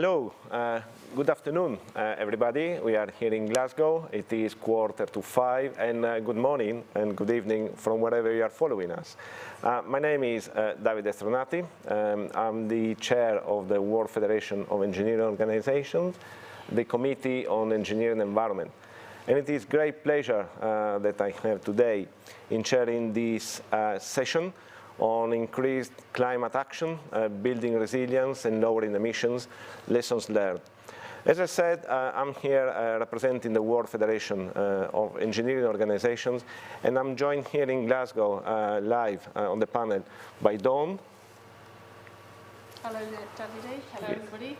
Hello, good afternoon, everybody. We are here in Glasgow. It is 4:45, and good morning and good evening from wherever you are following us. My name is Davide Stronati. I'm the chair of the World Federation of Engineering Organizations, the Committee on Engineering Environment. And it is great pleasure that I have today in chairing this session on increased climate action, building resilience and lowering emissions, lessons learned. As I said, I'm here representing the World Federation of Engineering Organizations, and I'm joined here in Glasgow live on the panel by Dawn. Hello, Davide. Hello, everybody.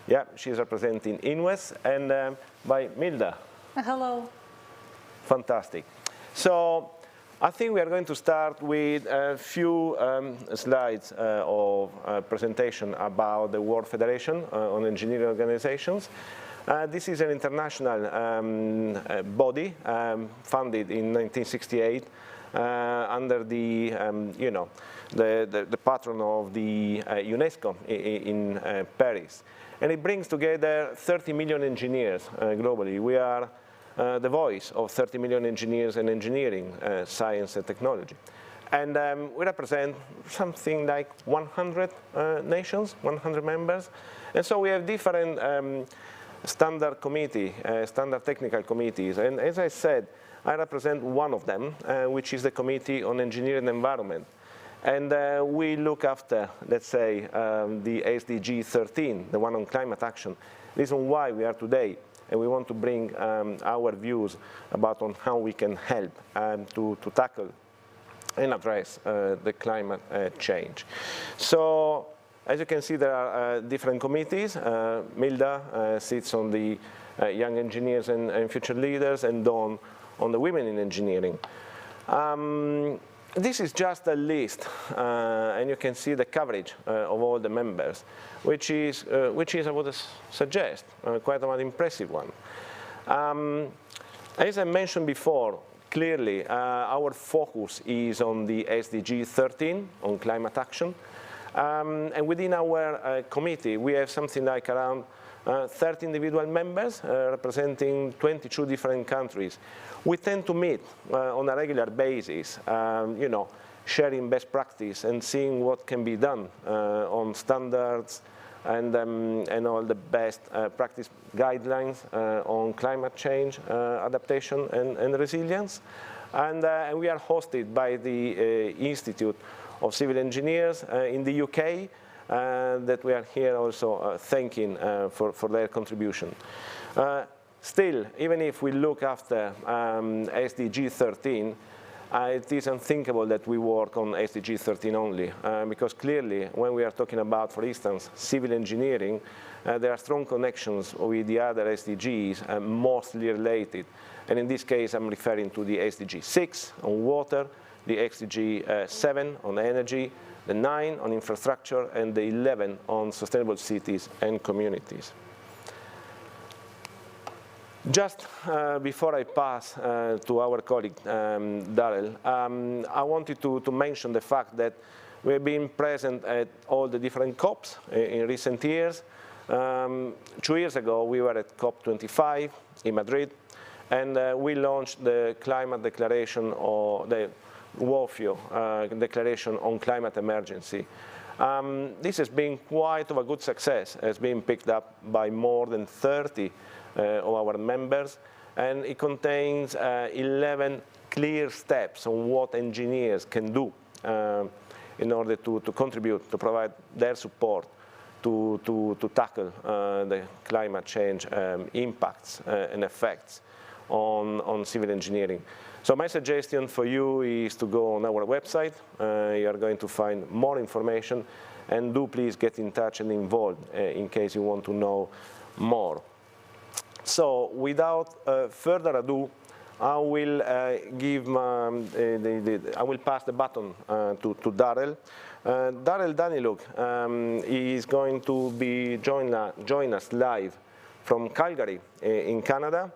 Yeah, she's representing INWES, and by Milda. Hello. Fantastic. So I think we are going to start with a few slides of presentation about the World Federation on Engineering Organizations. This is an international body founded in 1968 under the, the patron of the UNESCO in Paris. And it brings together 30 million engineers globally. We are the voice of 30 million engineers in engineering, science and technology. And we represent something like 100 nations, 100 members. And so we have different standard technical committees. And as I said, I represent one of them, which is the Committee on Engineering Environment. And we look after, let's say, the SDG 13, the one on climate action. Reason why we are today. And we want to bring our views about on how we can help to tackle and address the climate change. So as you can see, there are different committees. Milda sits on the Young Engineers and Future Leaders, and Dawn on the Women in Engineering. This is just a list, and you can see the coverage of all the members, which is I would suggest, quite an impressive one. As I mentioned before, clearly our focus is on the SDG 13, on climate action. And within our committee, we have something like around 30 individual members representing 22 different countries. We tend to meet on a regular basis, sharing best practice and seeing what can be done on standards and all the best practice guidelines on climate change, adaptation and resilience. And we are hosted by the Institute of Civil Engineers in the UK, that we are here also thanking for their contribution. Still, even if we look after SDG 13, it is unthinkable that we work on SDG 13 only, because clearly when we are talking about, for instance, civil engineering, there are strong connections with the other SDGs, mostly related. And in this case, I'm referring to the SDG 6 on water, the SDG 7 on energy, the 9 on infrastructure, and the 11 on sustainable cities and communities. Just before I pass to our colleague, Darrel, I wanted to mention the fact that we've been present at all the different COPs in recent years. 2 years ago, we were at COP25 in Madrid, and we launched the climate declaration, or the WFEO declaration on climate emergency. This has been quite of a good success. It's been picked up by more than 30 of our members, and it contains 11 clear steps on what engineers can do in order to contribute, to provide their support to tackle the climate change impacts and effects on civil engineering. So my suggestion for you is to go on our website. You are going to find more information, and do please get in touch and involved in case you want to know more. So without further ado, I will I will pass the baton to Darrel. Darrel Danyluk is going to be join us live from Calgary in Canada.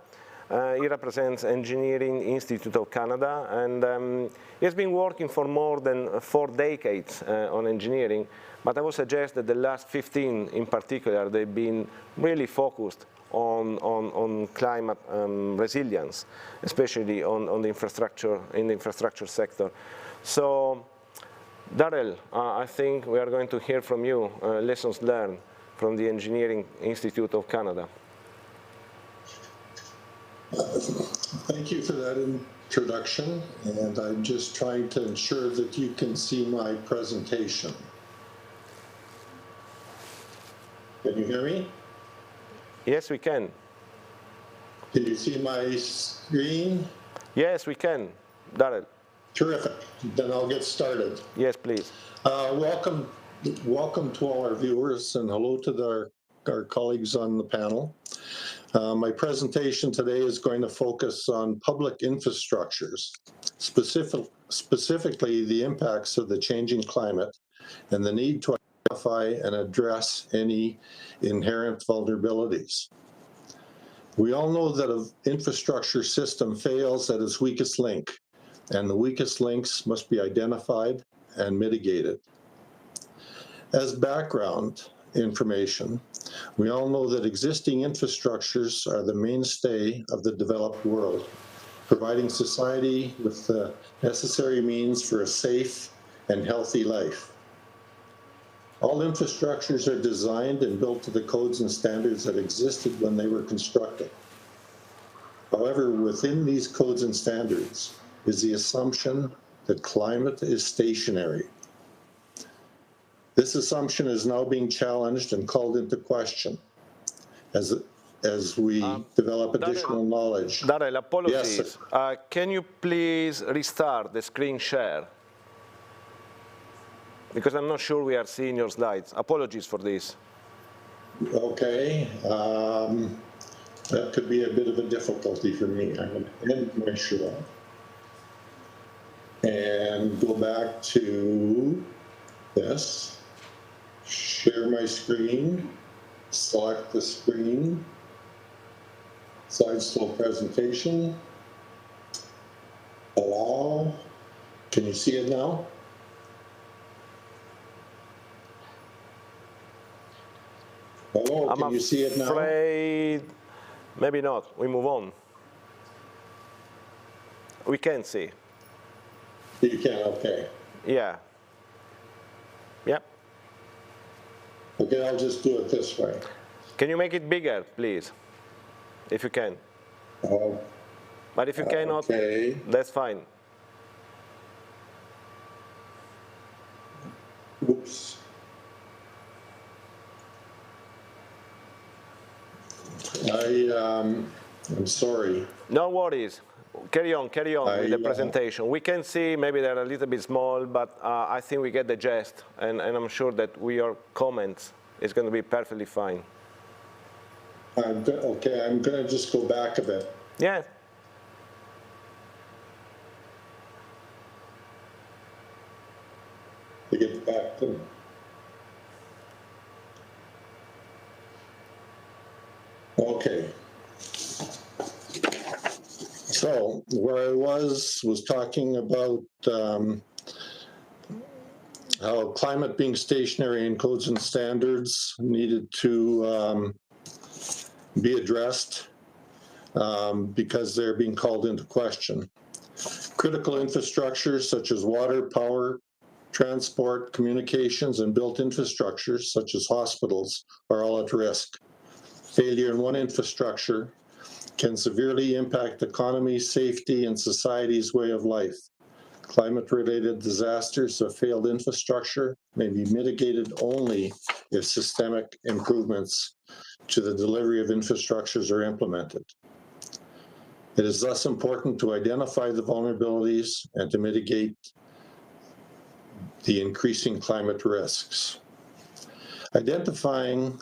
He represents Engineering Institute of Canada, and he has been working for more than 4 decades on engineering, but I would suggest that the last 15 in particular, they've been really focused on climate resilience, especially on the infrastructure, in the infrastructure sector. So, Darrel, I think we are going to hear from you lessons learned from the Engineering Institute of Canada. Thank you for that introduction, and I'm just trying to ensure that you can see my presentation. Can you hear me? Yes, we can. Can you see my screen? Yes, we can, Darrel. Terrific. Then I'll get started. Yes, please. Welcome to all our viewers, and hello to our colleagues on the panel. My presentation today is going to focus on public infrastructures, specifically the impacts of the changing climate and the need to identify and address any inherent vulnerabilities. We all know that an infrastructure system fails at its weakest link, and the weakest links must be identified and mitigated. As background information, we all know that existing infrastructures are the mainstay of the developed world, providing society with the necessary means for a safe and healthy life. All infrastructures are designed and built to the codes and standards that existed when they were constructed. However, within these codes and standards is the assumption that climate is stationary. This assumption is now being challenged and called into question as we develop additional knowledge. Darrel, apologies. Yes, can you please restart the screen share? Because I'm not sure we are seeing your slides. Apologies for this. Okay. That could be a bit of a difficulty for me. I'm going to end my share and go back to this. Share my screen, select the screen, slide slow presentation, allow. Can you see it now? Hello, can you see it now? I'm afraid maybe not. We move on. We can see. You can, okay. Yeah. Yep. Okay, I'll just do it this way. Can you make it bigger, please, if you can? But if you cannot, okay. That's fine. Oops. I'm sorry. No worries. Carry on with the presentation. We can see maybe they're a little bit small, but I think we get the gist, and I'm sure that your comments is going to be perfectly fine. Okay, I'm going to just go back a bit. Yeah. To get back to. Okay. So where I was talking about how climate being stationary in codes and standards needed to be addressed because they're being called into question. Critical infrastructures such as water, power, transport, communications, and built infrastructures such as hospitals are all at risk. Failure in one infrastructure can severely impact economy, safety, and society's way of life. Climate-related disasters of failed infrastructure may be mitigated only if systemic improvements to the delivery of infrastructures are implemented. It is thus important to identify the vulnerabilities and to mitigate the increasing climate risks. Identifying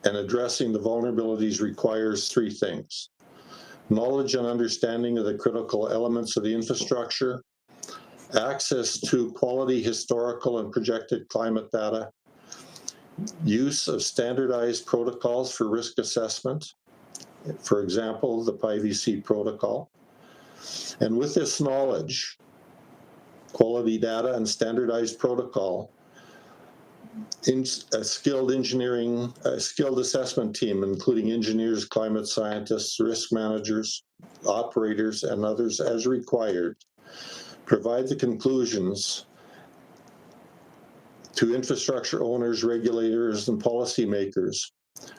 and addressing the vulnerabilities requires 3 things: knowledge and understanding of the critical elements of the infrastructure, access to quality historical and projected climate data, use of standardized protocols for risk assessment, for example, the Pivc Protocol. And with this knowledge, quality data, and standardized protocol, a skilled assessment team, including engineers, climate scientists, risk managers, operators, and others as required, provide the conclusions to infrastructure owners, regulators, and policymakers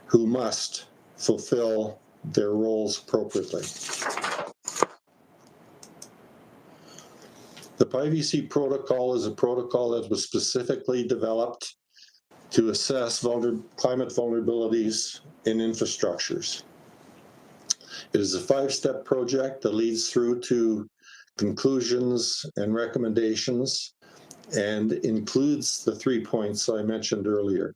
who must fulfill their roles appropriately. The Pivc Protocol is a protocol that was specifically developed to assess climate vulnerabilities in infrastructures. It is a 5-step project that leads through to conclusions and recommendations and includes the 3 points I mentioned earlier.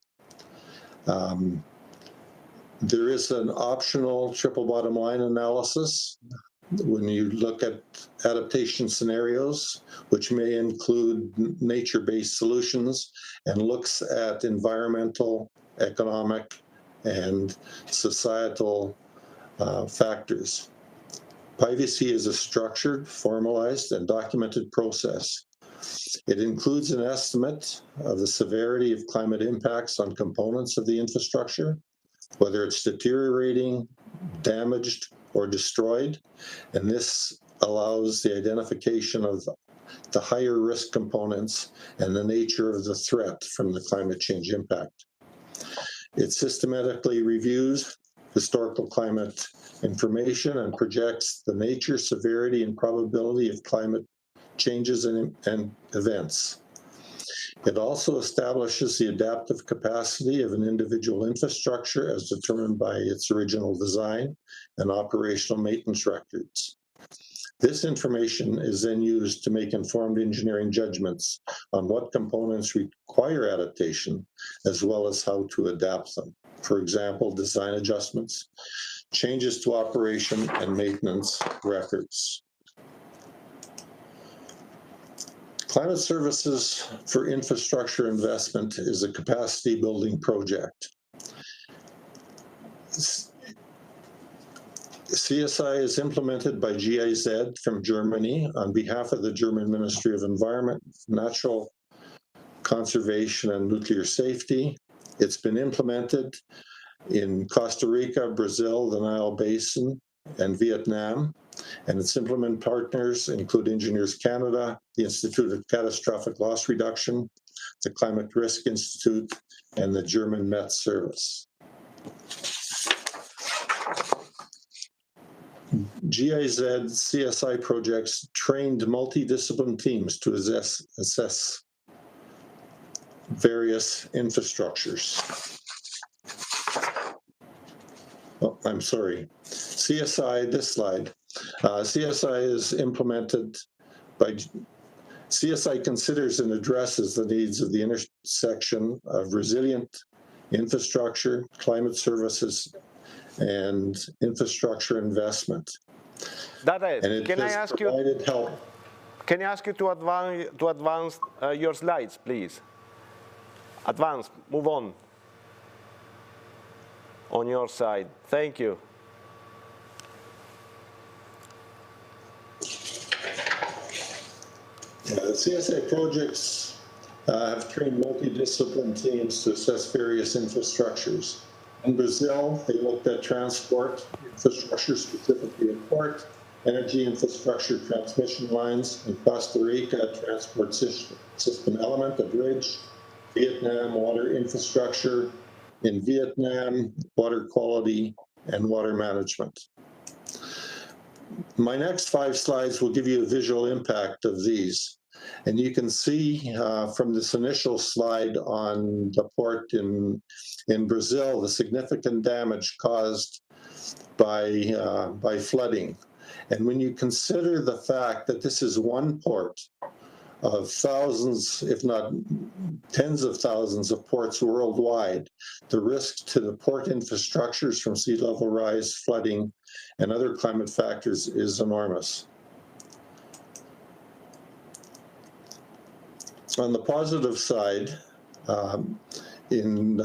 There is an optional triple bottom line analysis when you look at adaptation scenarios, which may include nature-based solutions, and looks at environmental, economic, and societal factors. Pivc is a structured, formalized, and documented process. It includes an estimate of the severity of climate impacts on components of the infrastructure, whether it's deteriorating, damaged, or destroyed, and this allows the identification of the higher risk components and the nature of the threat from the climate change impact. It systematically reviews historical climate information and projects the nature, severity, and probability of climate changes and events. It also establishes the adaptive capacity of an individual infrastructure as determined by its original design and operational maintenance records. This information is then used to make informed engineering judgments on what components require adaptation, as well as how to adapt them. For example, design adjustments, changes to operation and maintenance records. Climate Services for Infrastructure Investment is a capacity building project. CSI is implemented by GIZ from Germany on behalf of the German Ministry of Environment, Natural Conservation, and Nuclear Safety. It's been implemented in Costa Rica, Brazil, the Nile Basin, and Vietnam. And its implement partners include Engineers Canada, the Institute of Catastrophic Loss Reduction, the Climate Risk Institute, and the German Met Service. GIZ CSI projects trained multidisciplinary teams to assess various infrastructures. Oh, I'm sorry. CSI, this slide. CSI is implemented by, CSI considers and addresses the needs of the intersection of resilient infrastructure, climate services, and infrastructure investment. Darrel, can I ask you? Help. Can I ask you to advance your slides, please? Advance, move on your side. Thank you. The CSI projects have trained multidisciplinary teams to assess various infrastructures. In Brazil, they looked at transport infrastructure, specifically a port, energy infrastructure, transmission lines. In Costa Rica, transport system element, a bridge. Vietnam, water infrastructure. In Vietnam, water quality and water management. My next 5 slides will give you a visual impact of these. And you can see from this initial slide on the port in Brazil, the significant damage caused by flooding. And when you consider the fact that this is one port of thousands, if not tens of thousands of ports worldwide, the risk to the port infrastructures from sea level rise, flooding, and other climate factors is enormous. On the positive side, in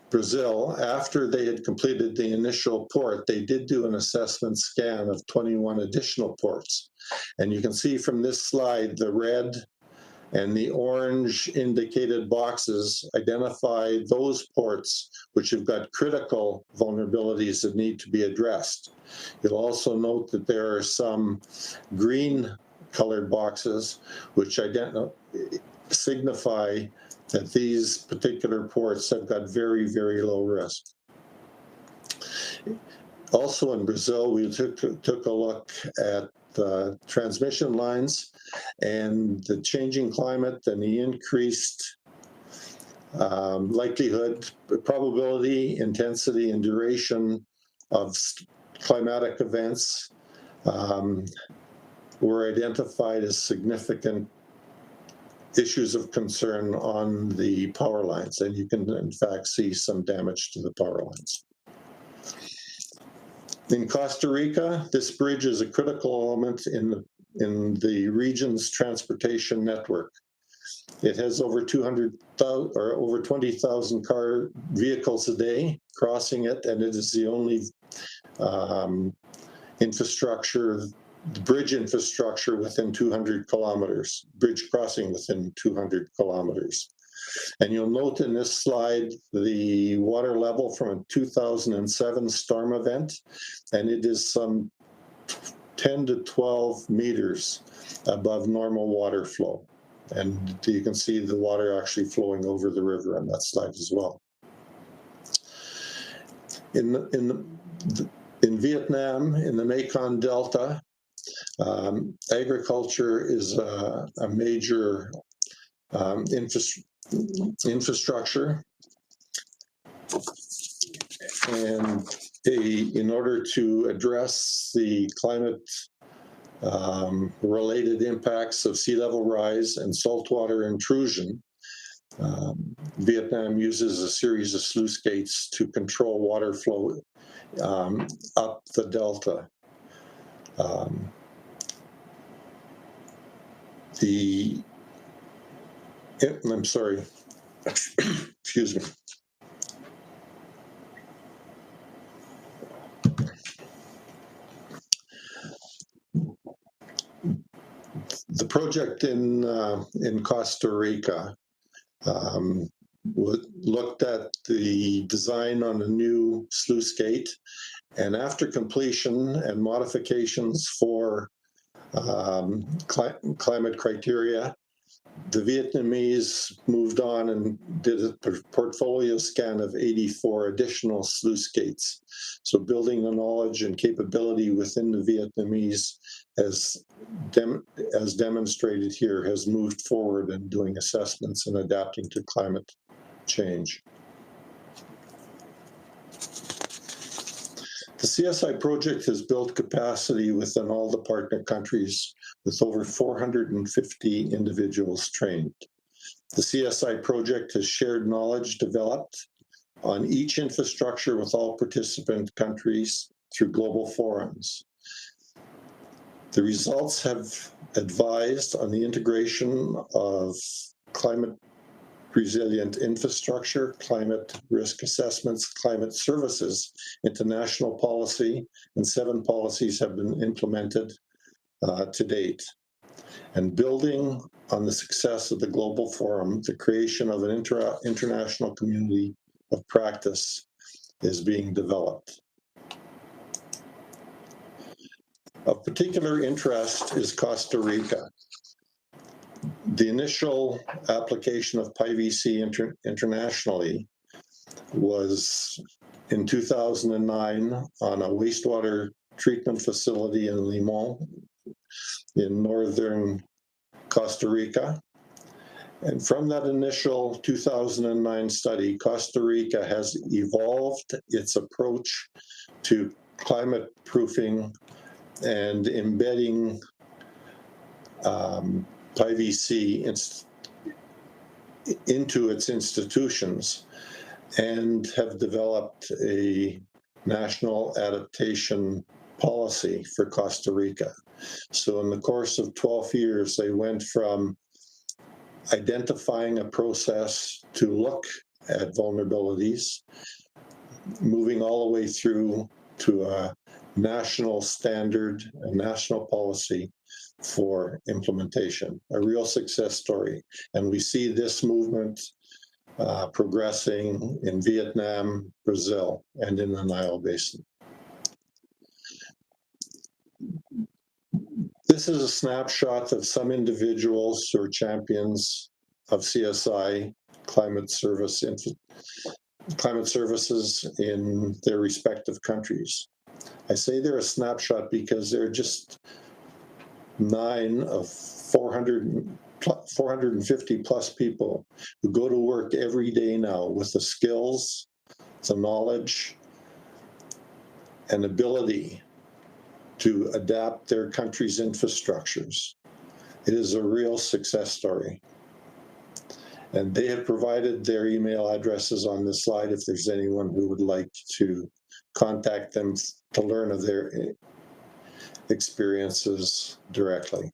Brazil, after they had completed the initial port, they did do an assessment scan of 21 additional ports. And you can see from this slide, the red and the orange indicated boxes identify those ports which have got critical vulnerabilities that need to be addressed. You'll also note that there are some green colored boxes which signify that these particular ports have got very, very low risk. Also in Brazil, we took a look at the transmission lines and the changing climate and the increased likelihood, probability, intensity, and duration of climatic events were identified as significant issues of concern on the power lines, and you can in fact see some damage to the power lines. In Costa Rica, this bridge is a critical element in the region's transportation network. It has over 200,000 or over 20,000 vehicles a day crossing it, and it is the only bridge infrastructure within 200 kilometers, bridge crossing within 200 kilometers. And you'll note in this slide the water level from a 2007 storm event, and it is some 10 to 12 meters above normal water flow. And you can see the water actually flowing over the river on that slide as well. In Vietnam, in the Mekong Delta, agriculture is a major infrastructure, and in order to address the climate related impacts of sea level rise and saltwater intrusion, Vietnam uses a series of sluice gates to control water flow up the delta. I'm sorry, excuse me. The project in Costa Rica looked at the design on a new sluice gate, and after completion and modifications for climate criteria, the Vietnamese moved on and did a portfolio scan of 84 additional sluice gates. So building the knowledge and capability within the Vietnamese, as demonstrated here, has moved forward in doing assessments and adapting to climate change. The CSI project has built capacity within all the partner countries with over 450 individuals trained. The CSI project has shared knowledge developed on each infrastructure with all participant countries through global forums. The results have advised on the integration of climate resilient infrastructure, climate risk assessments, climate services into national policy, and 7 policies have been implemented to date. And building on the success of the global forum, the creation of an international community of practice is being developed. Of particular interest is Costa Rica. The initial application of Pivc internationally was in 2009 on a wastewater treatment facility in Leong in northern Costa Rica. And from that initial 2009 study, Costa Rica has evolved its approach to climate proofing and embedding Pivc into its institutions, and have developed a national adaptation policy for Costa Rica. So in the course of 12 years, they went from identifying a process to look at vulnerabilities, moving all the way through to a national standard, a national policy for implementation, a real success story. And we see this movement progressing in Vietnam, Brazil, and in the Nile Basin. This is a snapshot of some individuals who are champions of CSI climate services in their respective countries. I say they're a snapshot because they're just 9 of 450 plus people who go to work every day now with the skills, the knowledge, and ability to adapt their country's infrastructures. It is a real success story. And they have provided their email addresses on this slide if there's anyone who would like to contact them to learn of their experiences directly.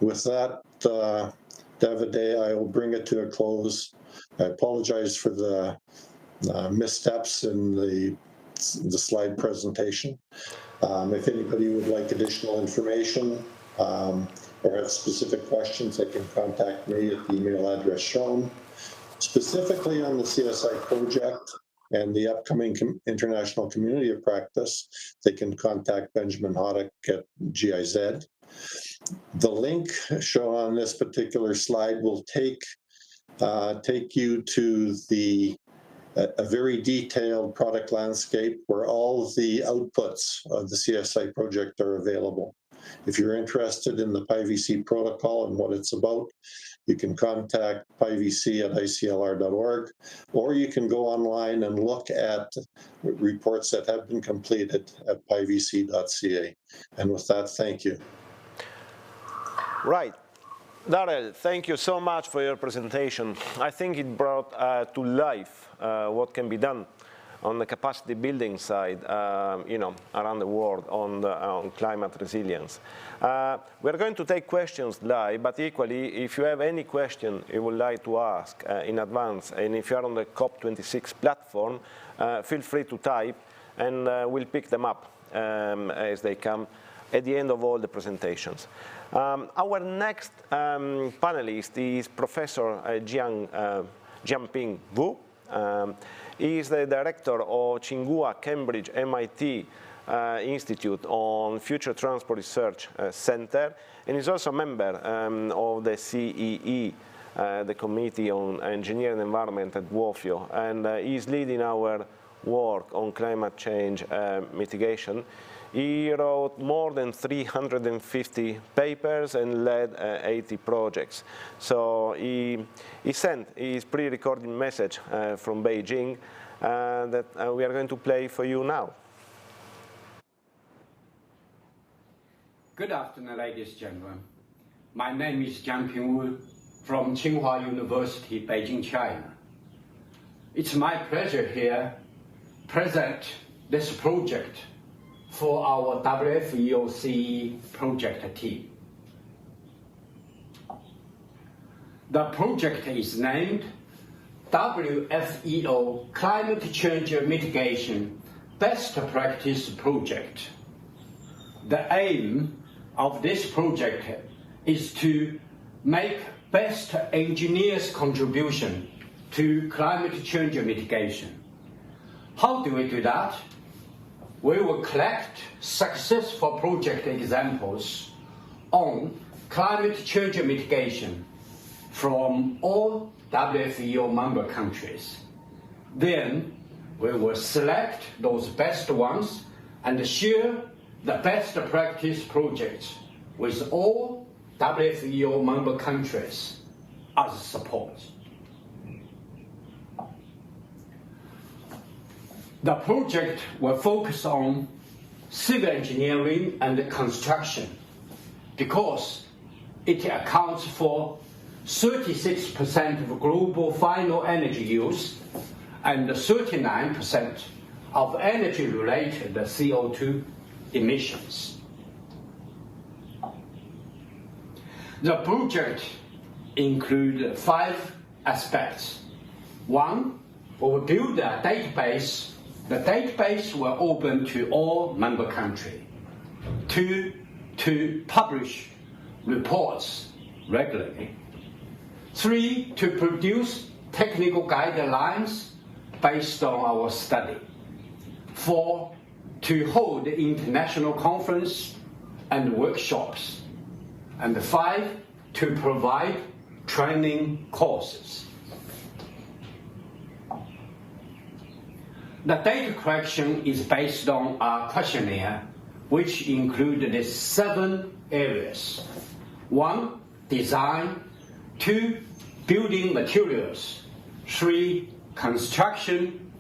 With that, Davide, I will bring it to a close. I apologize for the missteps in the slide presentation. If anybody would like additional information or have specific questions, they can contact me at the email address shown. Specifically on the CSI project and the upcoming international community of practice, they can contact Benjamin Hoddick at GIZ. The link shown on this particular slide will take you to a very detailed product landscape where all of the outputs of the CSI project are available. If you're interested in the Pivc Protocol and what it's about, you can contact pivc@iclr.org, or you can go online and look at reports that have been completed at pivc.ca. And with that, thank you. Right. Darrel, thank you so much for your presentation. I think it brought to life what can be done on the capacity building side, around the world on climate resilience. We're going to take questions live, but equally, if you have any question you would like to ask in advance, and if you're on the COP26 platform, feel free to type, and we'll pick them up as they come at the end of all the presentations. Our next panelist is Professor Jianping Wu. He is the director of Tsinghua Cambridge MIT Institute on Future Transport Research Center, and is also a member of the CEE, the Committee on Engineering and Environment at WFEO, and he's leading our work on climate change mitigation. He wrote more than 350 papers and led 80 projects. So he sent his pre-recorded message from Beijing that we are going to play for you now. Good afternoon, ladies and gentlemen. My name is Jianping Wu from Tsinghua University, Beijing, China. It's my pleasure here to present this project for our WFEO CE project team. The project is named WFEO Climate Change Mitigation Best Practice Project. The aim of this project is to make best engineers' contribution to climate change mitigation. How do we do that? We will collect successful project examples on climate change mitigation from all WFEO member countries. Then we will select those best ones and share the best practice projects with all WFEO member countries as support. The project will focus on civil engineering and construction because it accounts for 36% of global final energy use and 39% of energy-related CO2 emissions. The project includes 5 aspects. One, we will build a database. The database will open to all member countries. Two, to publish reports regularly. Three, to produce technical guidelines based on our study. Four, to hold international conference and workshops. And five, to provide training courses. The data collection is based on a questionnaire which included 7 areas. 1, design. 2, building materials. 3, construction.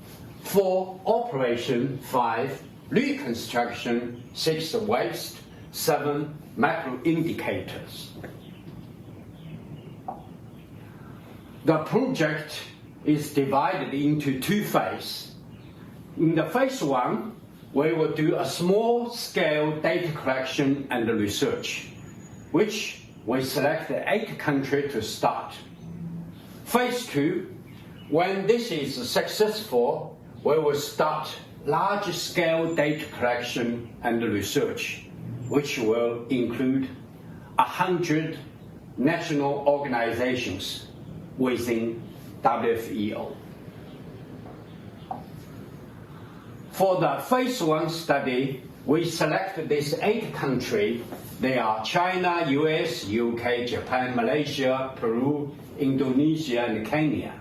4, operation. 5, reconstruction. 6, waste. 7, macro indicators. The project is divided into 2 phases. In the phase 1, we will do a small-scale data collection and research, which we select 8 countries to start. Phase 2, when this is successful, we will start large-scale data collection and research, which will include 100 national organizations within WFEO. For the phase 1 study, we select these 8 countries. They are China, US, UK, Japan, Malaysia, Peru, Indonesia, and Kenya.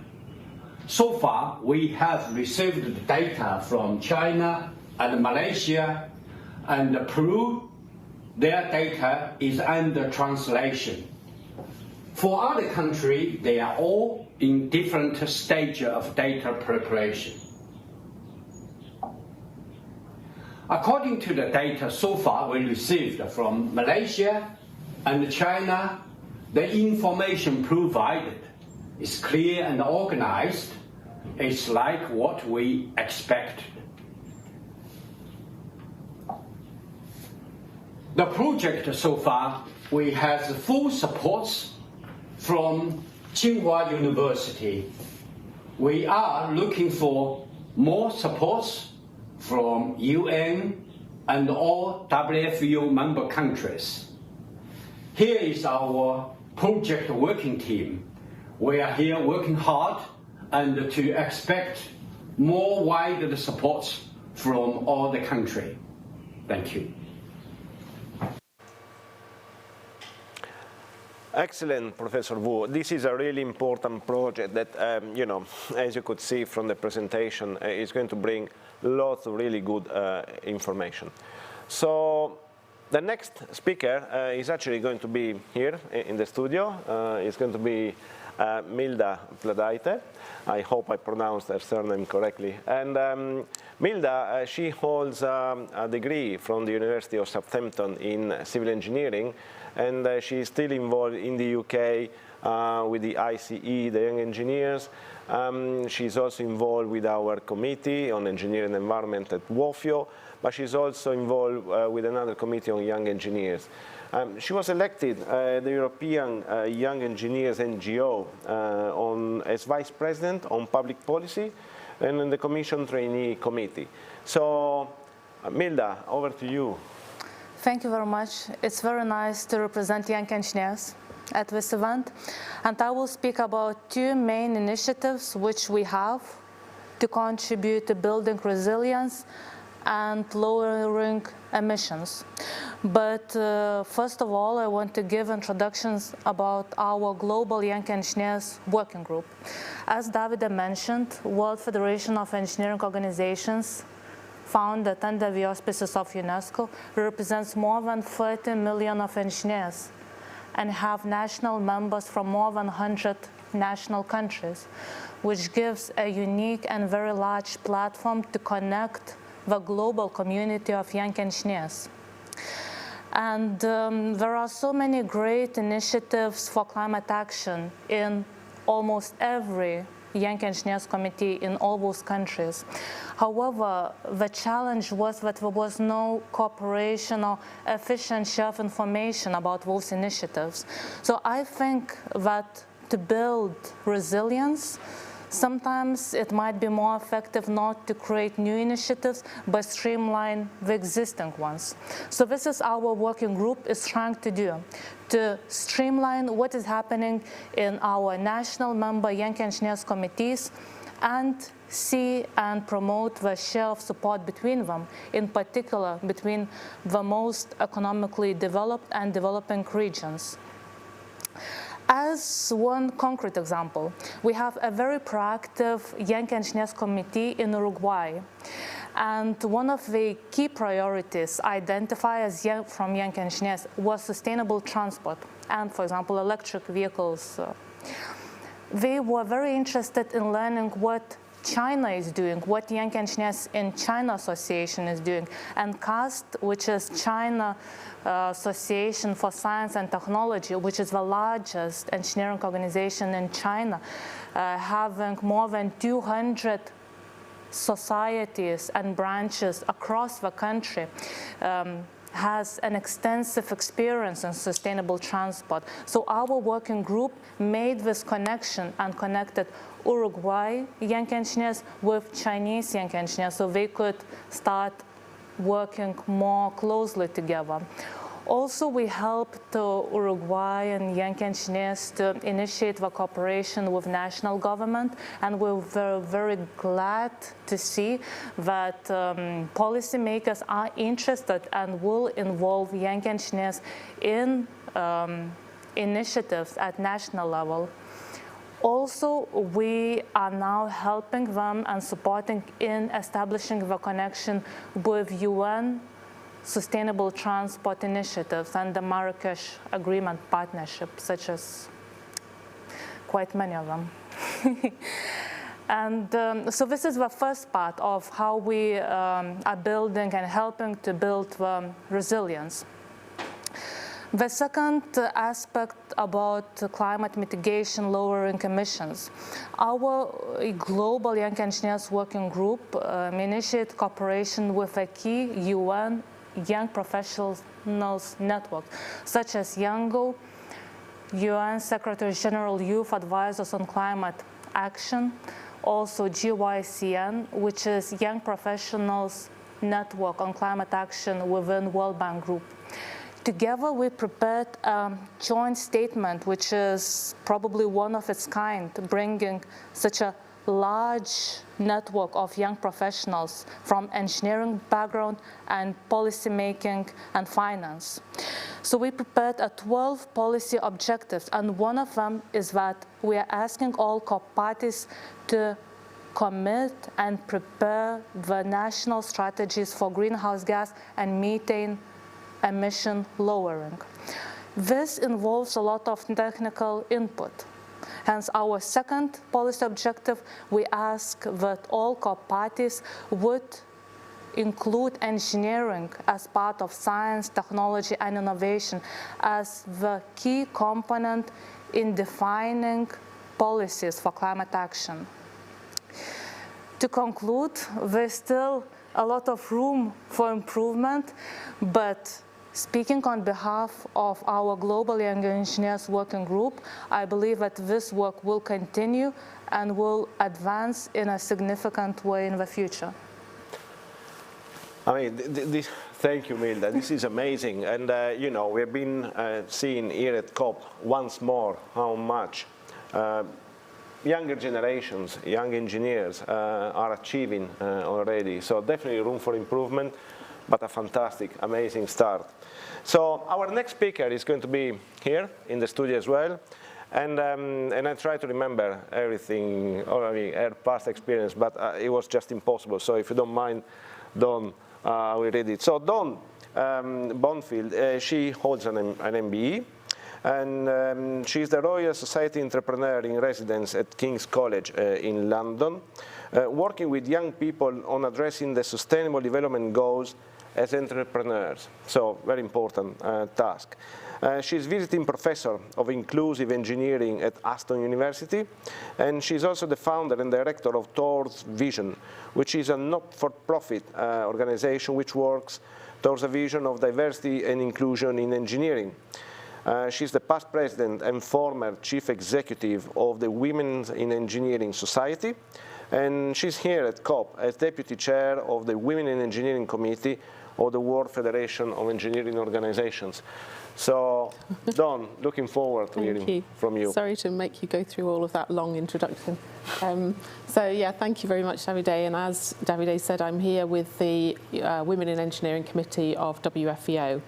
So far, we have received the data from China and Malaysia and Peru. Their data is under translation. For other countries, they are all in different stages of data preparation. According to the data so far we received from Malaysia and China, the information provided is clear and organized. It's like what we expected. The project so far, we have full supports from Tsinghua University. We are looking for more supports from UN and all WFEO member countries. Here is our project working team. We are here working hard and to expect more wider support from all the country. Thank you. Excellent, Professor Wu. This is a really important project that, as you could see from the presentation, is going to bring lots of really good information. So the next speaker is actually going to be here in the studio. It's going to be Milda Pladaite. I hope I pronounced her surname correctly. And Milda, she holds a degree from the University of Southampton in civil engineering, and she is still involved in the UK with the ICE, the Young Engineers. She's also involved with our committee on engineering and environment at WFEO, but she's also involved with another committee on young engineers. She was elected the European Young Engineers NGO as Vice President on Public Policy and in the Commission Trainee Committee. So, Milda, over to you. Thank you very much. It's very nice to represent young engineers at this event. And I will speak about 2 main initiatives which we have to contribute to building resilience and lowering emissions. But first of all, I want to give introductions about our Global Young Engineers Working Group. As Davide mentioned, World Federation of Engineering Organizations, founded under the auspices of UNESCO, represents more than 30 million of engineers and have national members from more than 100 national countries, which gives a unique and very large platform to connect the global community of young engineers. And there are so many great initiatives for climate action in almost every Young Engineers Committee in all those countries. However, the challenge was that there was no cooperation or efficient share of information about those initiatives. So I think that to build resilience, Sometimes it might be more effective not to create new initiatives, but streamline the existing ones. So this is our working group is trying to do, to streamline what is happening in our national member Yank engineers committees and see and promote the share of support between them, in particular between the most economically developed and developing regions. As one concrete example, we have a very proactive Yank Engineers Committee in Uruguay. And one of the key priorities identified as from Yank Engineers was sustainable transport and, for example, electric vehicles. They were very interested in learning what China is doing, what Yank Engineers in China Association is doing, and CAST, which is China Association for Science and Technology, which is the largest engineering organization in China, having more than 200 societies and branches across the country, has an extensive experience in sustainable transport. So our working group made this connection and connected Uruguay Yank engineers with Chinese Yank engineers so they could start working more closely together. Also, we helped Uruguay and Yank engineers to initiate the cooperation with national government, and we're very, very glad to see that policymakers are interested and will involve Yank engineers in initiatives at national level. Also, we are now helping them and supporting in establishing the connection with UN Sustainable Transport Initiatives and the Marrakesh Agreement Partnership, such as quite many of them. And so this is the first part of how we are building and helping to build resilience. The second aspect about climate mitigation, lowering emissions. Our global Young Engineers Working Group initiated cooperation with a key UN Young Professionals Network, such as YOUNGO, UN Secretary-General Youth Advisors on Climate Action, also GYCN, which is Young Professionals Network on Climate Action within World Bank Group. Together, we prepared a joint statement, which is probably one of its kind, bringing such a large network of young professionals from engineering background and policy making and finance. So we prepared 12 policy objectives, and one of them is that we are asking all COP parties to commit and prepare the national strategies for greenhouse gas and methane emission lowering. This involves a lot of technical input. Hence, our second policy objective, we ask that all COP parties would include engineering as part of science, technology, and innovation as the key component in defining policies for climate action. To conclude, there's still a lot of room for improvement, but speaking on behalf of our Global Young Engineers Working Group, I believe that this work will continue and will advance in a significant way in the future. I mean, thank you, Milda. This is amazing. And, you know, we've been seeing here at COP once more how much younger generations, young engineers are achieving already. So definitely room for improvement, but a fantastic, amazing start. So our next speaker is going to be here in the studio as well. And I try to remember everything, already her past experience, but it was just impossible. So if you don't mind, Dawn, we read it. So Dawn Bonfield, she holds an MBE. And she's the Royal Society Entrepreneur in Residence at King's College in London, working with young people on addressing the Sustainable Development Goals as entrepreneurs. So, very important task. She's visiting professor of inclusive engineering at Aston University, and she's also the founder and director of Towards Vision, which is a not-for-profit organization which works towards a vision of diversity and inclusion in engineering. She's the past president and former chief executive of the Women in Engineering Society. And she's here at COP as deputy chair of the Women in Engineering Committee of the World Federation of Engineering Organizations. So, Dawn, looking forward to hearing from you. Sorry to make you go through all of that long introduction. So yeah, thank you very much, Davide. And as Davide said, I'm here with the Women in Engineering Committee of WFEO.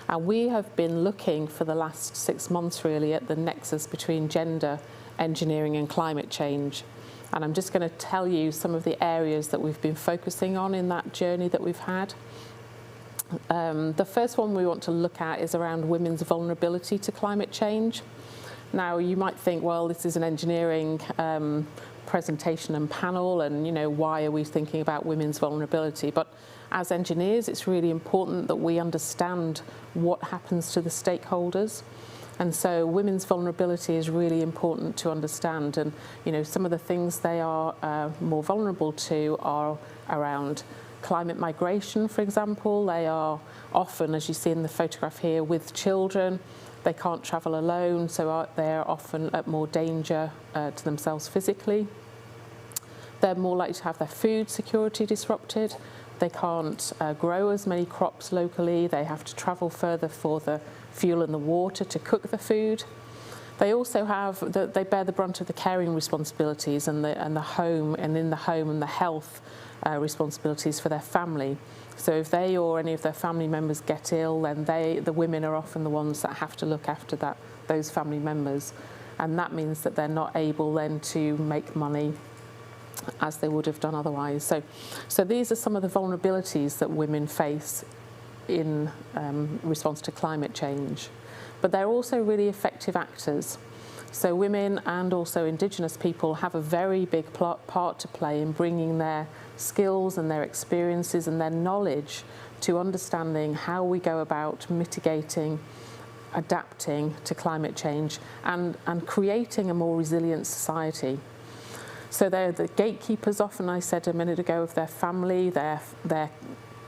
And we have been looking for the last 6 months really at the nexus between gender, engineering and climate change. And I'm just going to tell you some of the areas that we've been focusing on in that journey that we've had. The first one we want to look at is around women's vulnerability to climate change. Now, you might think, well, this is an engineering presentation and panel, and why are we thinking about women's vulnerability? But as engineers, it's really important that we understand what happens to the stakeholders. And so women's vulnerability is really important to understand. And some of the things they are more vulnerable to are around climate migration, for example. They are often, as you see in the photograph here, with children. They can't travel alone, so they're often at more danger to themselves physically. They're more likely to have their food security disrupted. They can't grow as many crops locally. They have to travel further for the fuel and the water to cook the food. They also they bear the brunt of the caring responsibilities and the home, and in the home and the health responsibilities for their family. So if they or any of their family members get ill, then the women are often the ones that have to look after those family members. And that means that they're not able then to make money as they would have done otherwise. So these are some of the vulnerabilities that women face in response to climate change. But they're also really effective actors. So women and also Indigenous people have a very big part to play in bringing their skills and their experiences and their knowledge to understanding how we go about mitigating, adapting to climate change and creating a more resilient society. So they're the gatekeepers, often, I said a minute ago, of their family, their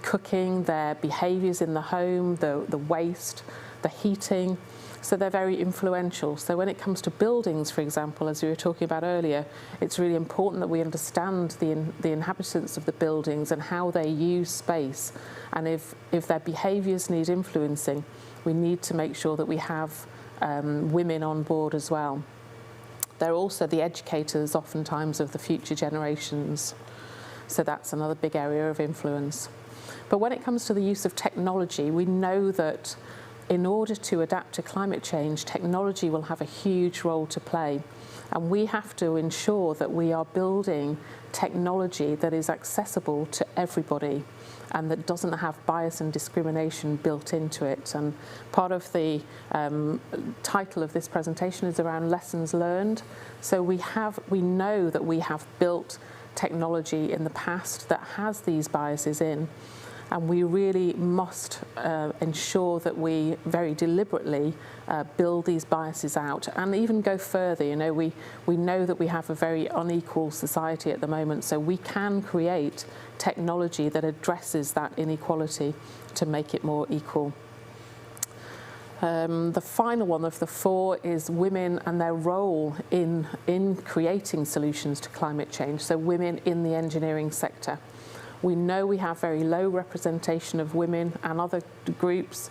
cooking, their behaviours in the home, the waste, the heating. So they're very influential. So when it comes to buildings, for example, as we were talking about earlier, it's really important that we understand the inhabitants of the buildings and how they use space. And if their behaviours need influencing, we need to make sure that we have women on board as well. They're also the educators, oftentimes, of the future generations. So that's another big area of influence. But when it comes to the use of technology, we know that in order to adapt to climate change, technology will have a huge role to play. And we have to ensure that we are building technology that is accessible to everybody and that doesn't have bias and discrimination built into it. And part of the title of this presentation is around lessons learned. So we know that we have built technology in the past that has these biases in. And we really must ensure that we very deliberately build these biases out and even go further. We know that we have a very unequal society at the moment, so we can create technology that addresses that inequality to make it more equal. The final one of the four is women and their role in creating solutions to climate change, so women in the engineering sector. We know we have very low representation of women and other groups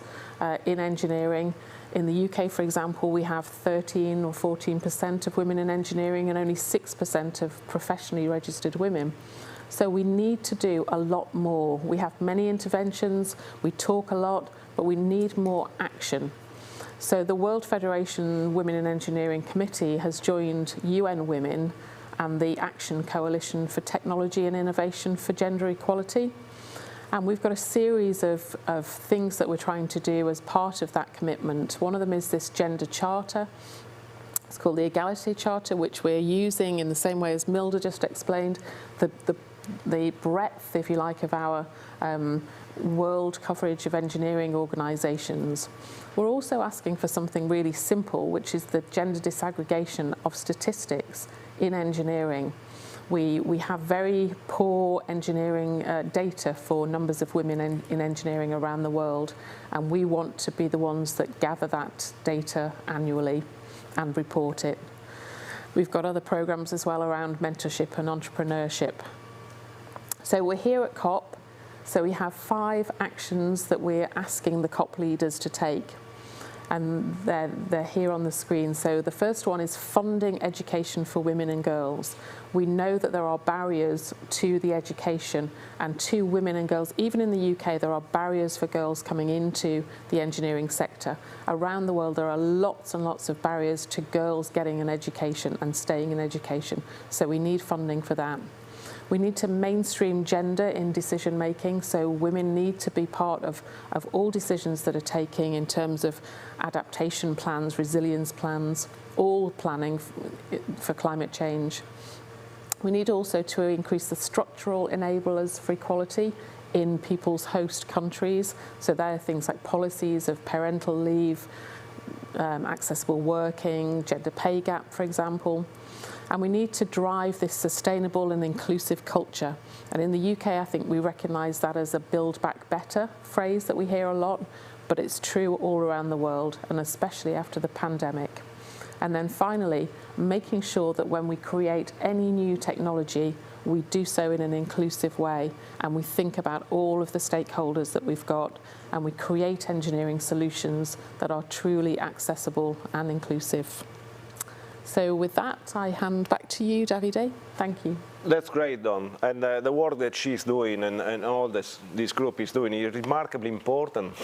in engineering. In the UK, for example, we have 13 or 14% of women in engineering and only 6% of professionally registered women. So we need to do a lot more. We have many interventions, we talk a lot, but we need more action. So the World Federation Women in Engineering Committee has joined UN Women and the Action Coalition for Technology and Innovation for Gender Equality. And we've got a series of things that we're trying to do as part of that commitment. One of them is this gender charter. It's called the Equality Charter, which we're using in the same way as Milda just explained, the breadth, if you like, of our world coverage of engineering organisations. We're also asking for something really simple, which is the gender disaggregation of statistics in engineering. We have very poor engineering data for numbers of women in engineering around the world, and we want to be the ones that gather that data annually and report it. We've got other programs as well around mentorship and entrepreneurship. So we're here at COP, so we have 5 actions that we're asking the COP leaders to take. And they're here on the screen. So the first one is funding education for women and girls. We know that there are barriers to the education and to women and girls. Even in the UK, there are barriers for girls coming into the engineering sector. Around the world, there are lots and lots of barriers to girls getting an education and staying in education. So we need funding for that. We need to mainstream gender in decision making, so women need to be part of all decisions that are taking in terms of adaptation plans, resilience plans, all planning for climate change. We need also to increase the structural enablers for equality in people's host countries. So there are things like policies of parental leave, accessible working, gender pay gap, for example. And we need to drive this sustainable and inclusive culture. And in the UK, I think we recognise that as a build back better phrase that we hear a lot, but it's true all around the world, and especially after the pandemic. And then finally, making sure that when we create any new technology, we do so in an inclusive way, and we think about all of the stakeholders that we've got, and we create engineering solutions that are truly accessible and inclusive. So with that, I hand back to you, Davide. Thank you. That's great, Dawn. And the work that she's doing and all this group is doing is remarkably important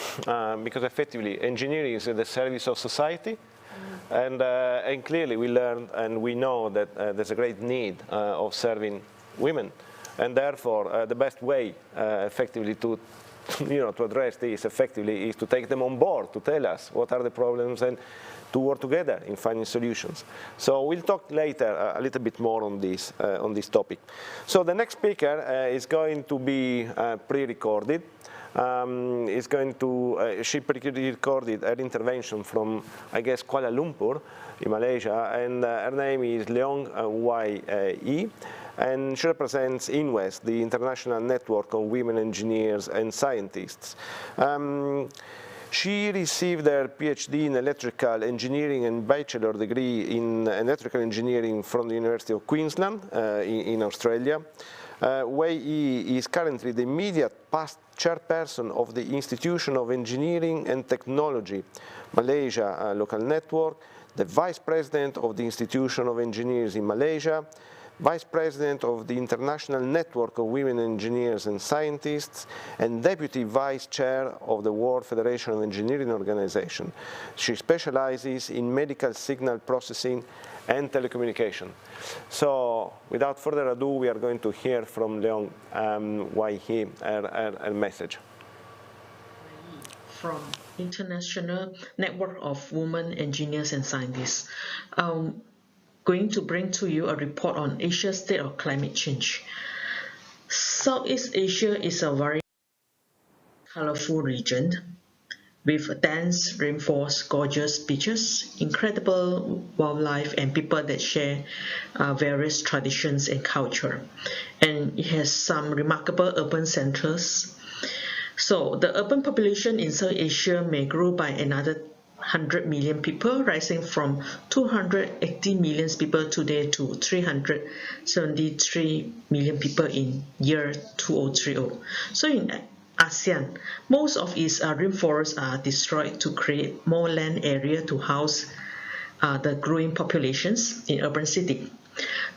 because effectively engineering is at the service of society. And clearly we learned and we know that there's a great need of serving women. And therefore, the best way effectively to address this effectively is to take them on board, to tell us what are the problems and to work together in finding solutions. So we'll talk later a little bit more on this topic. So the next speaker is going to be pre-recorded. She pre-recorded her intervention from, I guess, Kuala Lumpur in Malaysia, and her name is Leong Y.E. And she represents INWES, the International Network of Women Engineers and Scientists. She received her PhD in electrical engineering and bachelor degree in electrical engineering from the University of Queensland in Australia. Wei is currently the immediate past chairperson of the Institution of Engineering and Technology, Malaysia local network, the vice president of the Institution of Engineers in Malaysia, Vice President of the International Network of Women Engineers and Scientists, and Deputy Vice Chair of the World Federation of Engineering Organization. She specializes in medical signal processing and telecommunication. So, without further ado, we are going to hear from Leong Y.E. her message. From International Network of Women Engineers and Scientists. Going to bring to you a report on Asia's state of climate change. Southeast Asia is a very colorful region with dense rainforest, gorgeous beaches, incredible wildlife, and people that share various traditions and culture. And it has some remarkable urban centers. So the urban population in South Asia may grow by another 100 million people, rising from 280 million people today to 373 million people in year 2030. So in ASEAN, most of its rainforests are destroyed to create more land area to house the growing populations in urban cities.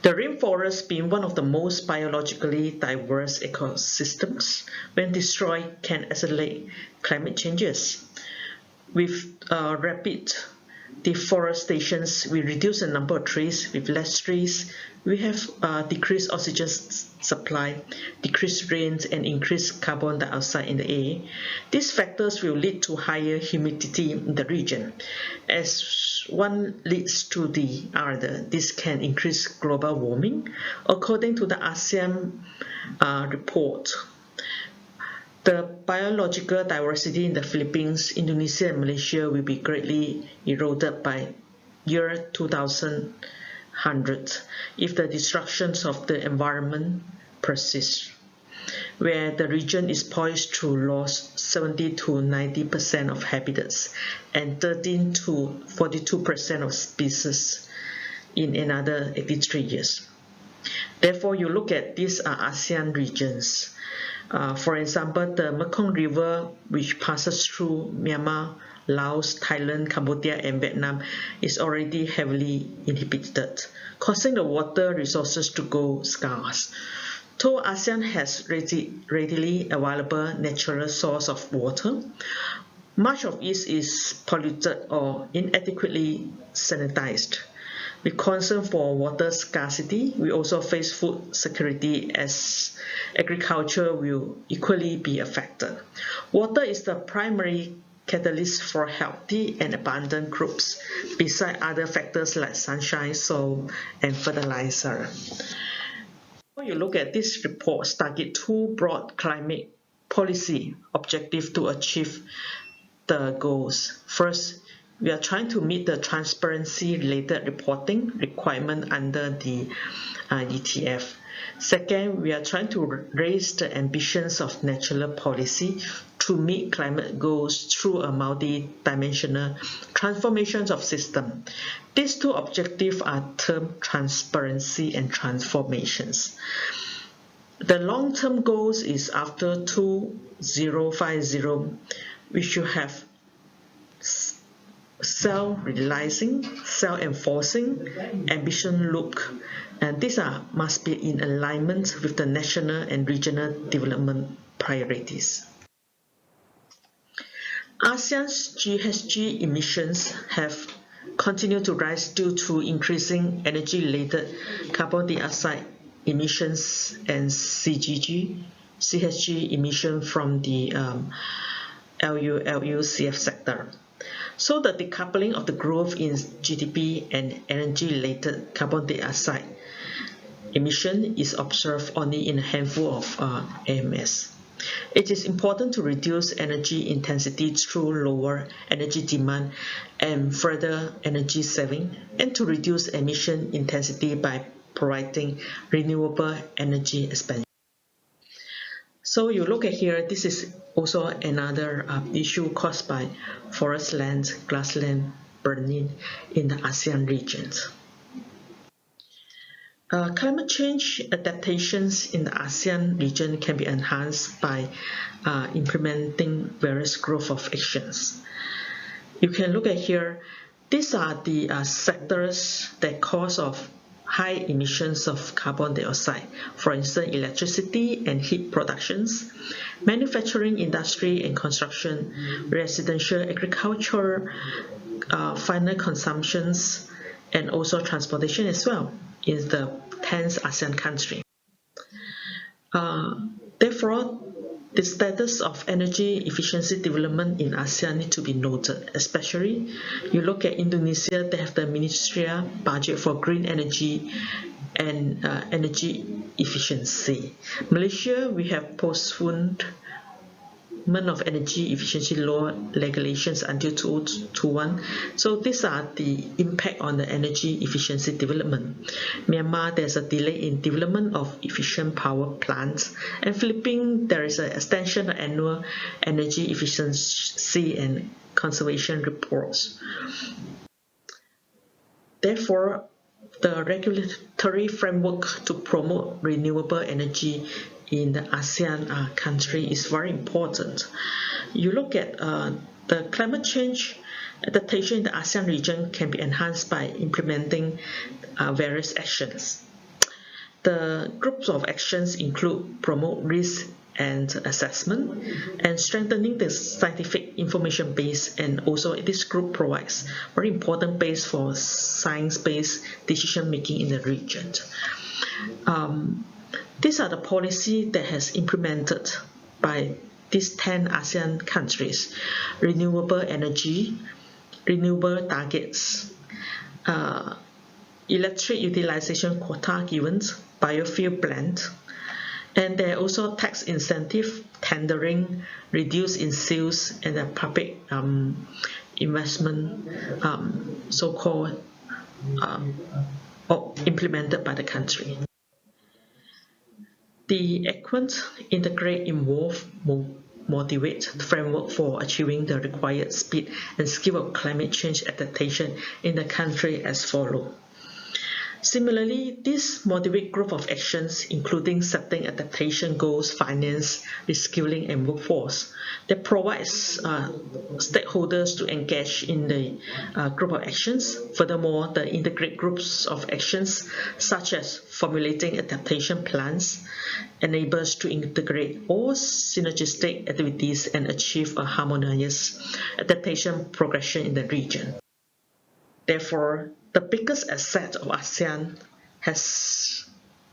The rainforest being one of the most biologically diverse ecosystems, when destroyed can accelerate climate changes. With rapid deforestation, we reduce the number of trees. With less trees, we have decreased oxygen supply, decreased rains, and increased carbon dioxide in the air. These factors will lead to higher humidity in the region. As one leads to the other, this can increase global warming. According to the ASEAN report, the biological diversity in the Philippines, Indonesia, and Malaysia will be greatly eroded by year 2100. if the destructions of the environment persist, where the region is poised to lose 70 to 90% of habitats and 13 to 42% of species in another 83 years. Therefore, you look at these ASEAN regions. For example, the Mekong River, which passes through Myanmar, Laos, Thailand, Cambodia, and Vietnam, is already heavily inhibited, causing the water resources to go scarce. Though ASEAN has readily available natural source of water, much of it is polluted or inadequately sanitized. With concern for water scarcity, we also face food security as agriculture will equally be affected. Water is the primary catalyst for healthy and abundant crops, beside other factors like sunshine, soil, and fertilizer. When you look at this report, target two broad climate policy objectives to achieve the goals. First, we are trying to meet the transparency-related reporting requirement under the ETF. Second, we are trying to raise the ambitions of national policy to meet climate goals through a multi-dimensional transformations of system. These two objectives are termed transparency and transformations. The long-term goals is after 2050, we should have self-realizing, self-enforcing ambition look, and these must be in alignment with the national and regional development priorities. ASEAN's GHG emissions have continued to rise due to increasing energy-related carbon dioxide emissions and CHG emission from the LULUCF sector. So the decoupling of the growth in GDP and energy-related carbon dioxide emission is observed only in a handful of AMS. It is important to reduce energy intensity through lower energy demand and further energy saving, and to reduce emission intensity by providing renewable energy expansion. So you look at here, this is also another issue caused by forest land, grassland burning in the ASEAN regions. Climate change adaptations in the ASEAN region can be enhanced by implementing various growth of actions. You can look at here, these are the sectors that cause of high emissions of carbon dioxide, for instance, electricity and heat productions, manufacturing industry and construction, residential agriculture, final consumptions, and also transportation as well in the 10th ASEAN country. Therefore, the status of energy efficiency development in ASEAN needs to be noted. Especially, you look at Indonesia, they have the ministerial budget for green energy and energy efficiency. Malaysia, we have postponed of energy efficiency law regulations until 2021. So these are the impact on the energy efficiency development. Myanmar, there's a delay in development of efficient power plants. And Philippines, there is an extension of annual energy efficiency and conservation reports. Therefore, the regulatory framework to promote renewable energy in the ASEAN country is very important. You look at the climate change adaptation in the ASEAN region can be enhanced by implementing various actions. The groups of actions include promote risk and assessment and strengthening the scientific information base, and also this group provides very important base for science-based decision making in the region. These are the policy that has implemented by these 10 ASEAN countries: renewable energy, renewable targets, electric utilization quota given, biofuel blend, and there are also tax incentive, tendering, reduce in sales, and the public investment, so-called or implemented by the country. The EIC-ICI integrate involve motivate framework for achieving the required speed and skill of climate change adaptation in the country as follows. Similarly, this motivate group of actions, including setting adaptation goals, finance, reskilling, and workforce, that provides stakeholders to engage in the group of actions. Furthermore, the integrate groups of actions, such as formulating adaptation plans, enables to integrate all synergistic activities and achieve a harmonious adaptation progression in the region. Therefore, the biggest asset of ASEAN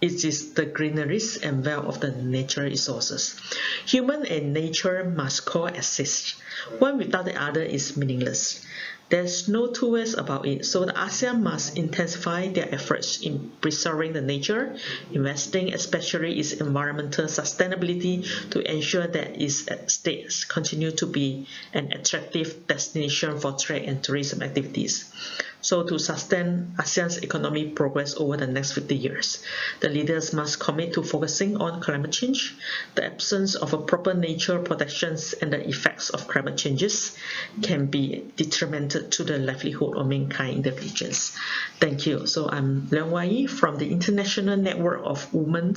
is the greeneries and wealth of the natural resources. Human and nature must coexist. One without the other is meaningless. There's no two ways about it, so the ASEAN must intensify their efforts in preserving the nature, investing especially its environmental sustainability to ensure that its states continue to be an attractive destination for trade and tourism activities. So to sustain ASEAN's economic progress over the next 50 years, the leaders must commit to focusing on climate change. The absence of a proper nature protections and the effects of climate changes can be detrimental to the livelihood of mankind in the regions. Thank you. So I'm Leong from the International Network of Women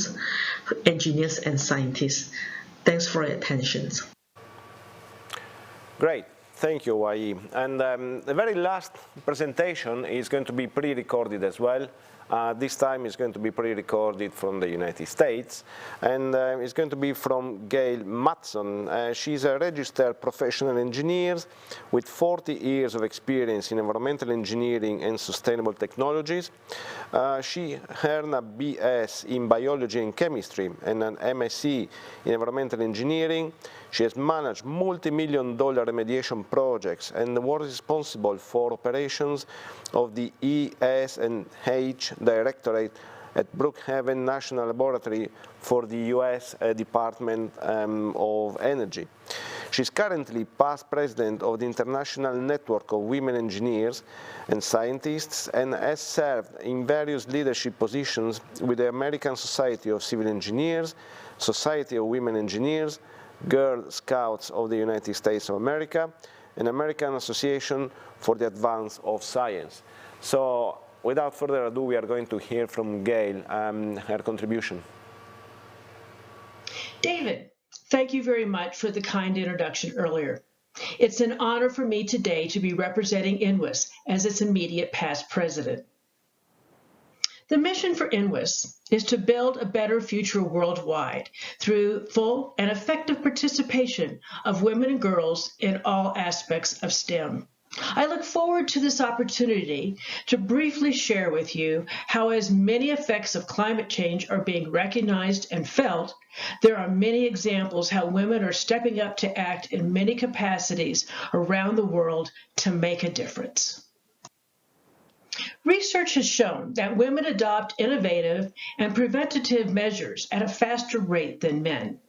Engineers and Scientists. Thanks for your attention. Great. Thank you, Wai. And the very last presentation is going to be pre-recorded as well. This time it's going to be pre-recorded from the United States, and it's going to be from Gail Mattson. She's a registered professional engineer with 40 years of experience in environmental engineering and sustainable technologies. She earned a BS in biology and chemistry and an MSc in environmental engineering. She has managed multi-million-dollar remediation projects and was responsible for operations of the ES&H Directorate at Brookhaven National Laboratory for the U.S. Department of Energy. She's currently past president of the International Network of Women Engineers and Scientists and has served in various leadership positions with the American Society of Civil Engineers, Society of Women Engineers, Girl Scouts of the United States of America, and American Association for the Advance of Science. So without further ado, we are going to hear from Gail, her contribution. David, thank you very much for the kind introduction earlier. It's an honor for me today to be representing INWES as its immediate past president. The mission for INWES is to build a better future worldwide through full and effective participation of women and girls in all aspects of STEM. I look forward to this opportunity to briefly share with you how, as many effects of climate change are being recognized and felt, there are many examples how women are stepping up to act in many capacities around the world to make a difference. Research has shown that women adopt innovative and preventative measures at a faster rate than men.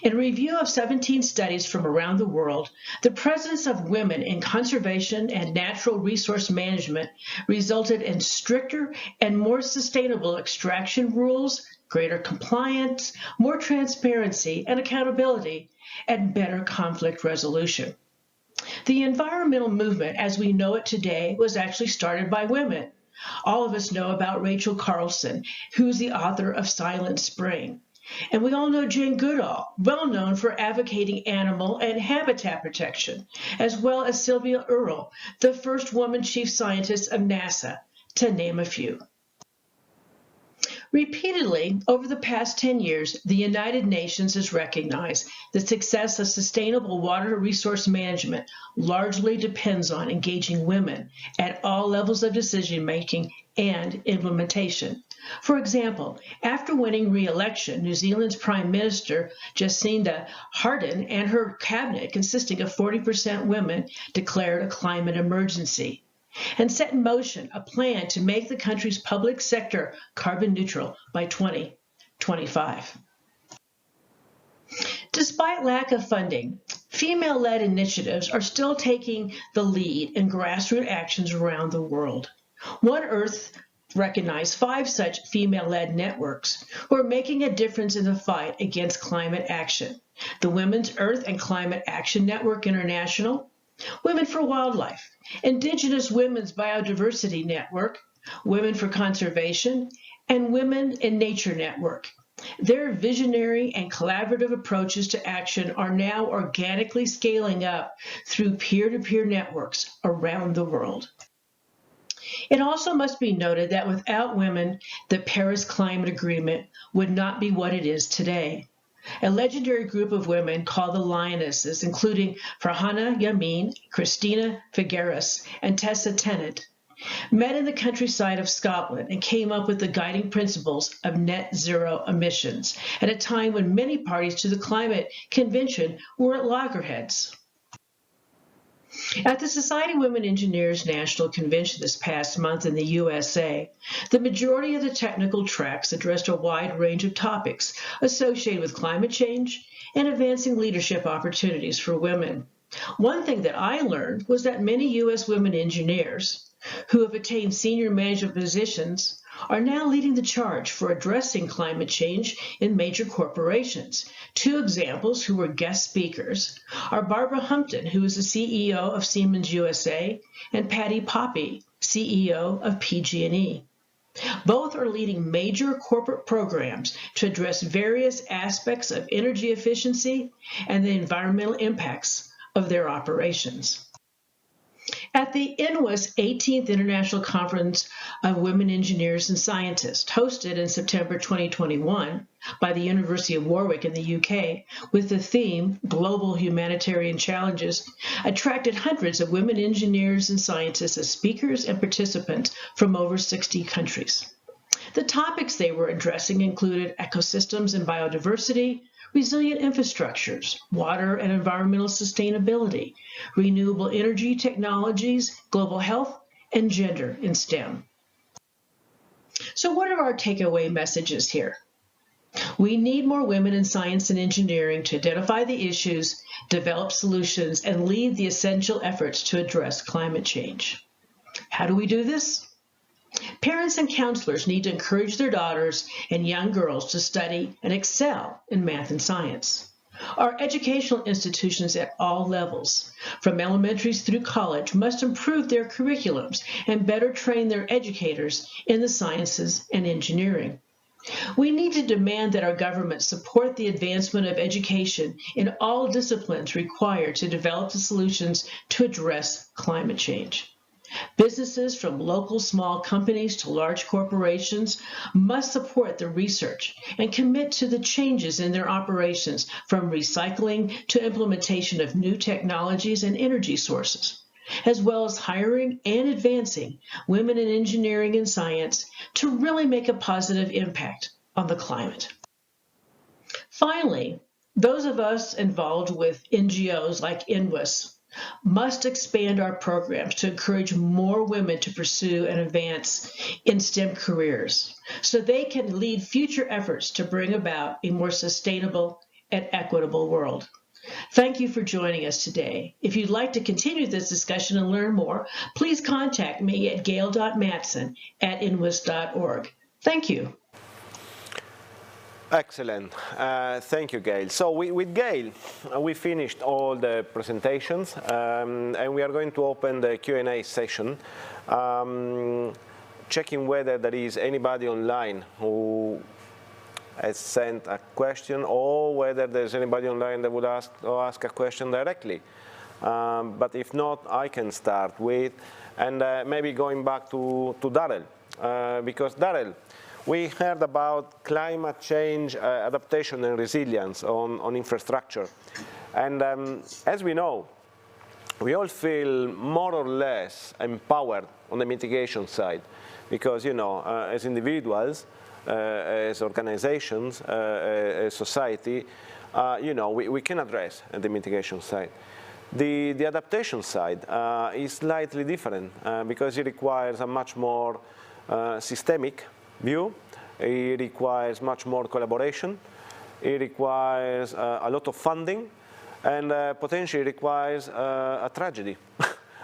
In a review of 17 studies from around the world, the presence of women in conservation and natural resource management resulted in stricter and more sustainable extraction rules, greater compliance, more transparency and accountability, and better conflict resolution. The environmental movement as we know it today was actually started by women. All of us know about Rachel Carlson, who's the author of Silent Spring. And we all know Jane Goodall, well known for advocating animal and habitat protection, as well as Sylvia Earle, the first woman chief scientist of NASA, to name a few. Repeatedly, over the past 10 years, the United Nations has recognized the success of sustainable water resource management largely depends on engaging women at all levels of decision-making and implementation. For example, after winning re-election, New Zealand's Prime Minister, Jacinda Ardern, and her cabinet, consisting of 40% women, declared a climate emergency and set in motion a plan to make the country's public sector carbon neutral by 2025. Despite lack of funding, female-led initiatives are still taking the lead in grassroots actions around the world. One Earth recognized 5 such female-led networks who are making a difference in the fight against climate action. The Women's Earth and Climate Action Network International, Women for Wildlife, Indigenous Women's Biodiversity Network, Women for Conservation, and Women in Nature Network. Their visionary and collaborative approaches to action are now organically scaling up through peer-to-peer networks around the world. It also must be noted that without women, the Paris Climate Agreement would not be what it is today. A legendary group of women called the Lionesses, including Farhana Yamin, Christina Figueres, and Tessa Tennant, met in the countryside of Scotland and came up with the guiding principles of net zero emissions at a time when many parties to the climate convention were at loggerheads. At the Society of Women Engineers National Convention this past month in the USA, the majority of the technical tracks addressed a wide range of topics associated with climate change and advancing leadership opportunities for women. One thing that I learned was that many U.S. women engineers who have attained senior management positions are now leading the charge for addressing climate change in major corporations. 2 examples who were guest speakers are Barbara Humpton, who is the CEO of Siemens USA, and Patty Poppy, CEO of PG&E. Both are leading major corporate programs to address various aspects of energy efficiency and the environmental impacts of their operations. At the INWES 18th International Conference of Women Engineers and Scientists, hosted in September 2021 by the University of Warwick in the UK, with the theme Global Humanitarian Challenges, attracted hundreds of women engineers and scientists as speakers and participants from over 60 countries. The topics they were addressing included ecosystems and biodiversity, resilient infrastructures, water and environmental sustainability, renewable energy technologies, global health, and gender in STEM. So what are our takeaway messages here? We need more women in science and engineering to identify the issues, develop solutions, and lead the essential efforts to address climate change. How do we do this? Parents and counselors need to encourage their daughters and young girls to study and excel in math and science. Our educational institutions at all levels, from elementaries through college, must improve their curriculums and better train their educators in the sciences and engineering. We need to demand that our government support the advancement of education in all disciplines required to develop the solutions to address climate change. Businesses, from local small companies to large corporations, must support the research and commit to the changes in their operations, from recycling to implementation of new technologies and energy sources, as well as hiring and advancing women in engineering and science to really make a positive impact on the climate. Finally, those of us involved with NGOs like INWES must expand our programs to encourage more women to pursue and advance in STEM careers so they can lead future efforts to bring about a more sustainable and equitable world. Thank you for joining us today. If you'd like to continue this discussion and learn more, please contact me at gail.mattson@inwes.org. Thank you. Excellent. Thank you, Gail. So with Gail, we finished all the presentations, and we are going to open the Q&A session, checking whether there is anybody online who has sent a question or whether there's anybody online that would ask a question directly. But if not, I can start with, and maybe going back to Darrel, because Darrel, we heard about climate change, adaptation and resilience on infrastructure. And as we know, we all feel more or less empowered on the mitigation side because, you know, as individuals, as organizations, as society, you know, we can address the mitigation side. The adaptation side is slightly different because it requires a much more systemic view. It requires much more collaboration. It requires a lot of funding, and potentially requires a tragedy,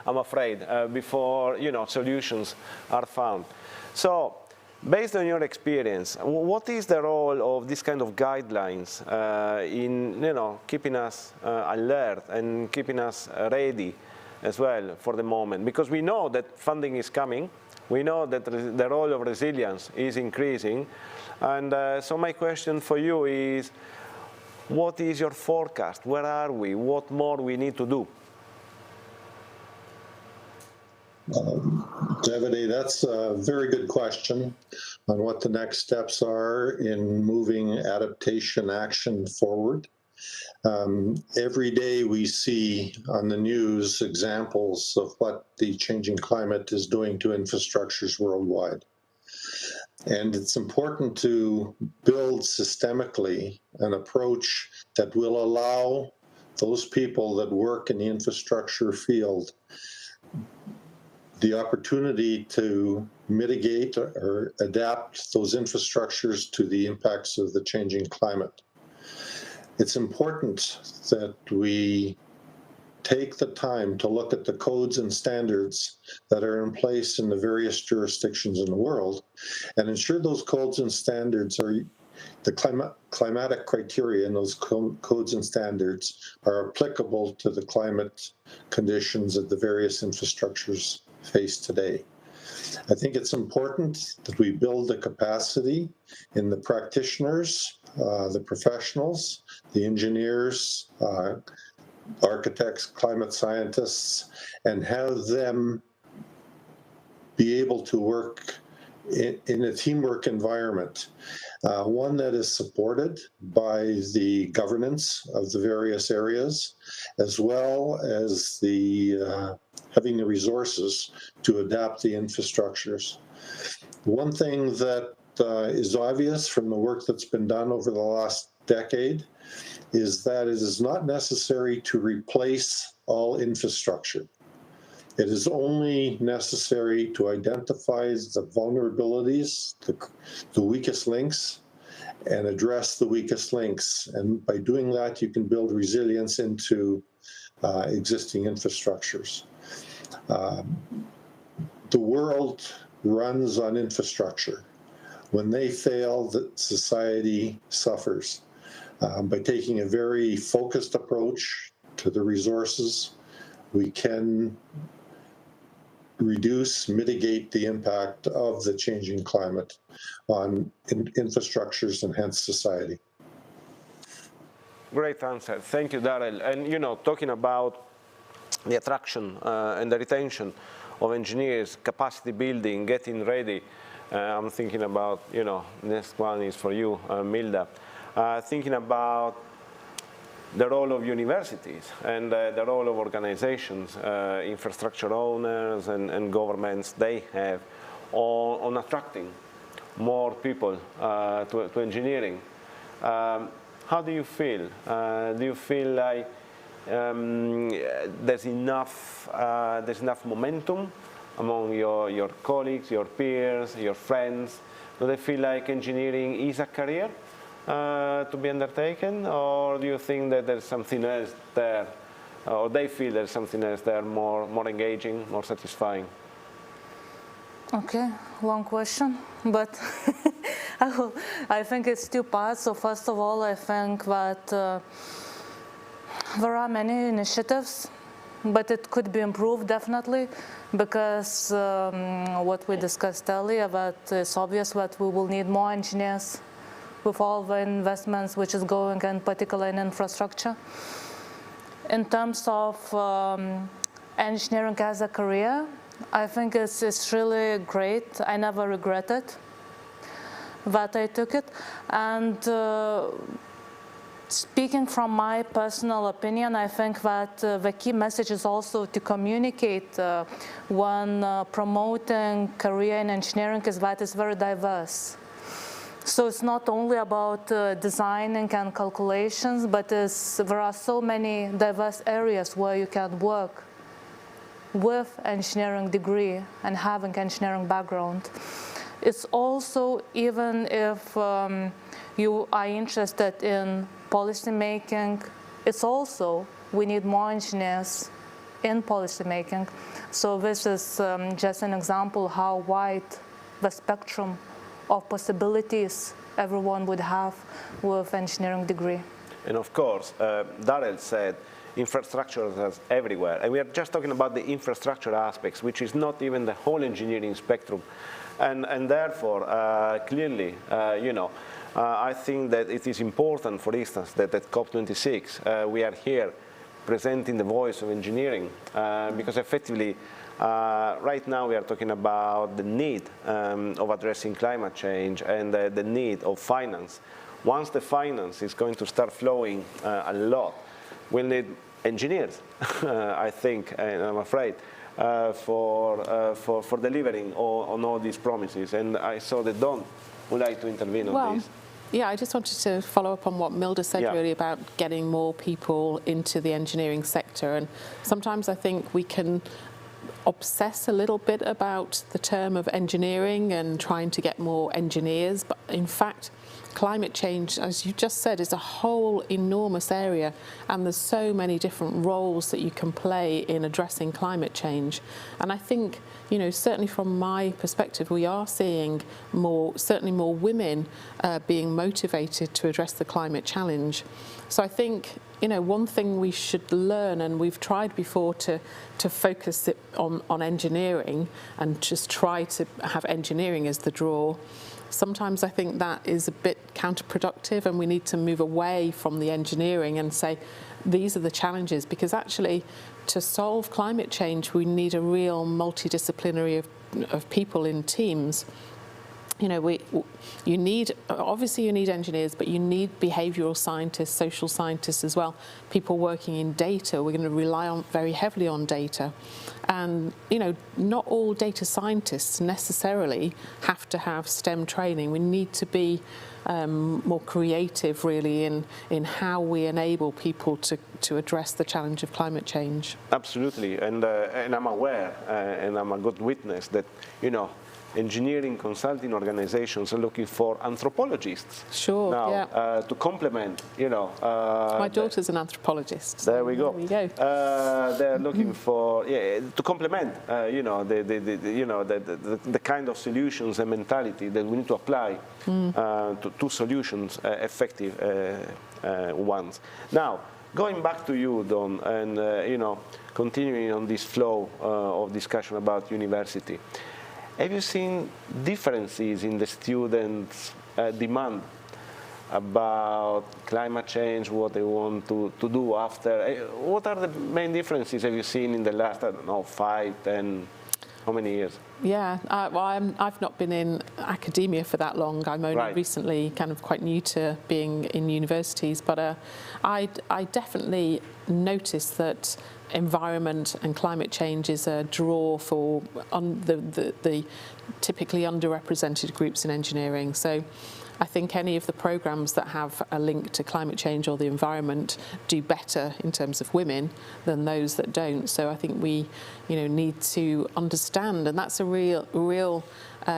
I'm afraid, before solutions are found. So, based on your experience, what is the role of this kind of guidelines in keeping us alert and keeping us ready as well for the moment? Because we know that funding is coming. We know that the role of resilience is increasing. And so my question for you is, what is your forecast? Where are we? What more we need to do? Davide, that's a very good question on what the next steps are in moving adaptation action forward. Every day we see on the news examples of what the changing climate is doing to infrastructures worldwide. And it's important to build systemically an approach that will allow those people that work in the infrastructure field the opportunity to mitigate or adapt those infrastructures to the impacts of the changing climate. It's important that we take the time to look at the codes and standards that are in place in the various jurisdictions in the world and ensure those codes and standards are the climatic criteria in those codes and standards are applicable to the climate conditions that the various infrastructures face today. I think it's important that we build the capacity in the practitioners, the professionals, the engineers, architects, climate scientists, and have them be able to work in a teamwork environment, one that is supported by the governance of the various areas, as well as the having the resources to adapt the infrastructures. One thing that is obvious from the work that's been done over the last decade is that it is not necessary to replace all infrastructure. It is only necessary to identify the vulnerabilities, the weakest links, and address the weakest links. And by doing that, you can build resilience into existing infrastructures. The world runs on infrastructure. When they fail, the society suffers. By taking a very focused approach to the resources, we can reduce, mitigate the impact of the changing climate on infrastructures and hence society. Great answer. Thank you, Darrel. And talking about the attraction and the retention of engineers, capacity building, getting ready, I'm thinking about, next one is for you, Milda. Thinking about the role of universities and the role of organizations, infrastructure owners and governments, they have on attracting more people to engineering. How do you feel? Do you feel like there's enough momentum among your colleagues, your peers, your friends? Do they feel like engineering is a career to be undertaken, or do you think that there's something else there, or they feel there's something else there more engaging, more satisfying? Okay, long question, but I think it's two parts. So first of all, I think that there are many initiatives, but it could be improved definitely, because what we discussed earlier, that it's obvious that we will need more engineers with all the investments which is going, in particular in infrastructure. In terms of engineering as a career, I think it's really great. I never regretted that I took it. And speaking from my personal opinion, I think that the key message is also to communicate when promoting career in engineering is that it's very diverse. So it's not only about designing and calculations, but there are so many diverse areas where you can work with engineering degree and having engineering background. It's also, even if you are interested in policy making, it's also, we need more engineers in policymaking. So this is just an example how wide the spectrum of possibilities everyone would have with engineering degree. And of course, Darrel said infrastructure is everywhere. And we are just talking about the infrastructure aspects, which is not even the whole engineering spectrum. And therefore, clearly, I think that it is important, for instance, that at COP26, we are here presenting the voice of engineering, because effectively, right now we are talking about the need of addressing climate change and the need of finance. Once the finance is going to start flowing a lot, we'll need engineers, I think, and I'm afraid, for delivering on all these promises. And I saw that Don would like to intervene on this. Yeah, I just wanted to follow up on what Milda said really about getting more people into the engineering sector. And sometimes I think we can obsess a little bit about the term of engineering and trying to get more engineers, but in fact, climate change, as you just said, is a whole enormous area, and there's so many different roles that you can play in addressing climate change. And I think, certainly from my perspective, we are seeing certainly more women being motivated to address the climate challenge. So I think, one thing we should learn, and we've tried before to focus it on engineering and just try to have engineering as the draw. Sometimes I think that is a bit counterproductive, and we need to move away from the engineering and say these are the challenges, because actually to solve climate change we need a real multidisciplinary of people in teams. You need engineers, but you need behavioural scientists, social scientists as well, people working in data. We're going to rely very heavily on data. And, not all data scientists necessarily have to have STEM training. We need to be more creative, really, in how we enable people to address the challenge of climate change. Absolutely, and I'm aware, and I'm a good witness that, engineering consulting organizations are looking for anthropologists. Sure, now, to complement, my daughter's an anthropologist. There we go. There we go. They're looking for, to complement, the kind of solutions and mentality that we need to apply to solutions, effective ones. Now, going back to you, Don, and continuing on this flow of discussion about university. Have you seen differences in the students' demand about climate change, what they want to do after? What are the main differences have you seen in the last, 5, 10, how many years? Yeah, I've not been in academia for that long. I'm only recently kind of quite new to being in universities, but I definitely noticed that environment and climate change is a draw for the typically underrepresented groups in engineering. So I think any of the programs that have a link to climate change or the environment do better in terms of women than those that don't. So I think we, need to understand, and that's a real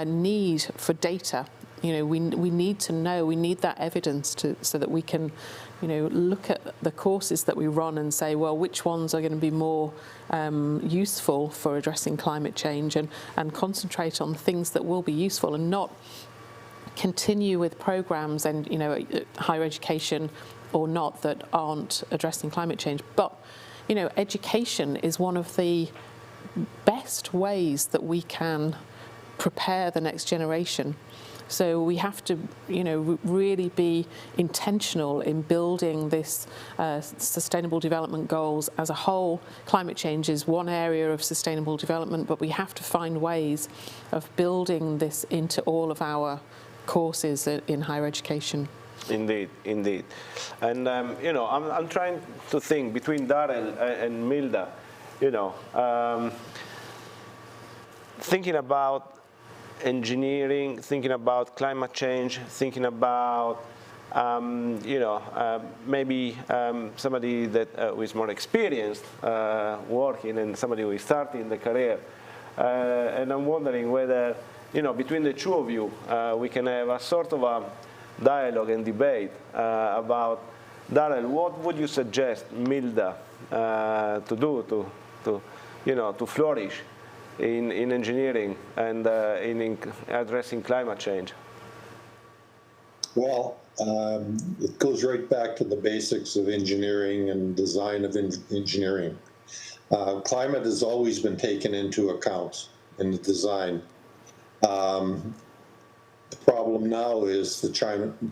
need for data. We need to know, we need that evidence so that we can, look at the courses that we run and say, well, which ones are going to be more useful for addressing climate change, and concentrate on things that will be useful, and not continue with programs and higher education or not that aren't addressing climate change. But education is one of the best ways that we can prepare the next generation. So we have to, really be intentional in building this sustainable development goals as a whole. Climate change is one area of sustainable development, but we have to find ways of building this into all of our courses in higher education. Indeed, indeed. And, I'm trying to think between Darrel and Milda, thinking about engineering, thinking about climate change, thinking about, maybe somebody that who is more experienced working and somebody who is starting the career. And I'm wondering whether, between the two of you, we can have a sort of a dialogue and debate about, Darrel, what would you suggest Milda to do to flourish in engineering and in addressing climate change? Well, it goes right back to the basics of engineering and design of engineering. Climate has always been taken into account in the design. The problem now is the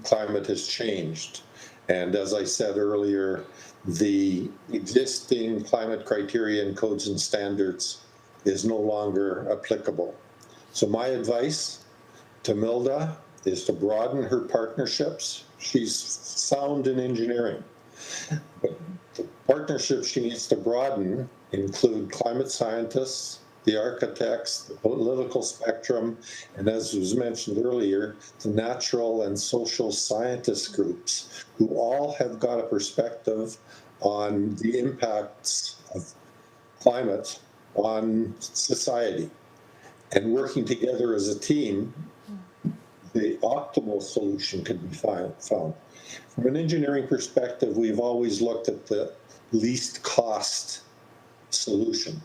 climate has changed. And as I said earlier, the existing climate criteria and codes and standards is no longer applicable. So my advice to Milda is to broaden her partnerships. She's sound in engineering. But the partnerships she needs to broaden include climate scientists, the architects, the political spectrum, and as was mentioned earlier, the natural and social scientist groups who all have got a perspective on the impacts of climate on society. And working together as a team, the optimal solution can be found. From an engineering perspective, we've always looked at the least cost solution.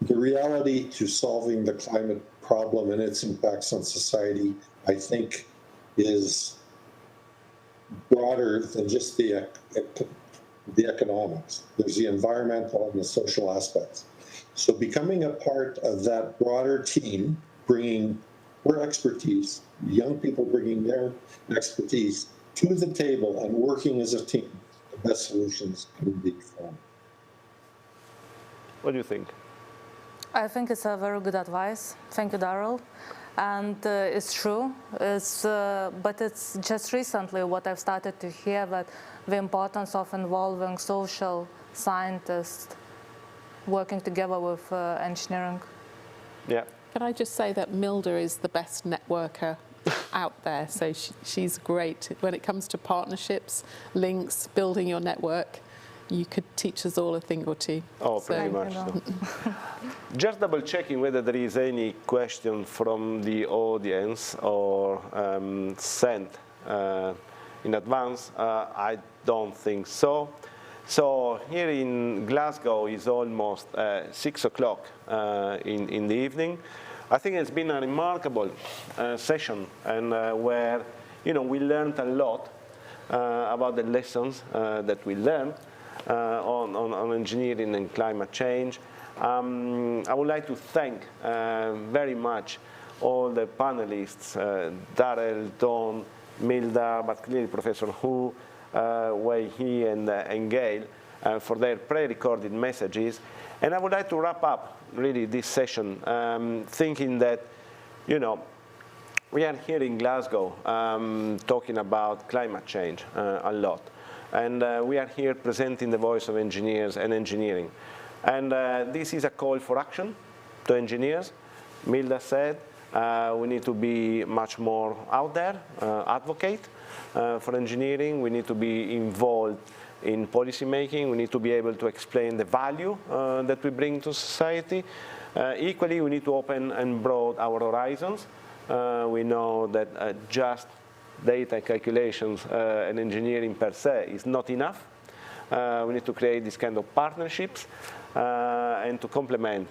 The reality to solving the climate problem and its impacts on society, I think, is broader than just the economics. There's the environmental and the social aspects. So becoming a part of that broader team, bringing her expertise, young people bringing their expertise to the table and working as a team, the best solutions can be found. What do you think? I think it's a very good advice. Thank you, Darrel. And it's true, but it's just recently what I've started to hear, that the importance of involving social scientists working together with engineering. Yeah. Can I just say that Milda is the best networker out there, so she's great. When it comes to partnerships, links, building your network, you could teach us all a thing or two. Oh, pretty much so. Just double checking whether there is any question from the audience or sent in advance. I don't think so. So here in Glasgow is almost 6 o'clock in the evening. I think it's been a remarkable session, and where we learned a lot about the lessons that we learned on engineering and climate change. I would like to thank very much all the panelists, Darrel, Don, Milda, but clearly Professor Hu, Wei He, and Gail for their pre-recorded messages. And I would like to wrap up really this session thinking that, we are here in Glasgow talking about climate change a lot. And we are here presenting the voice of engineers and engineering. And this is a call for action to engineers. Milda said we need to be much more out there, advocate for engineering. We need to be involved in policy making. We need to be able to explain the value that we bring to society. Equally, we need to open and broaden our horizons. We know that just data calculations and engineering per se is not enough. We need to create this kind of partnerships and to complement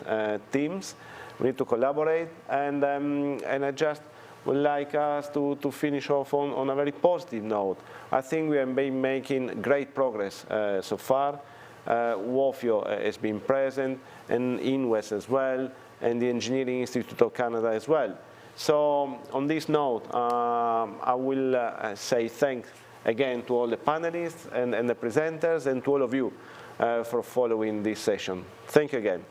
teams. We need to collaborate, and I just would like us to finish off on a very positive note. I think we have been making great progress so far. WFEO has been present, and INWES as well, and the Engineering Institute of Canada as well. So on this note, I will say thanks again to all the panelists and the presenters, and to all of you for following this session. Thank you again.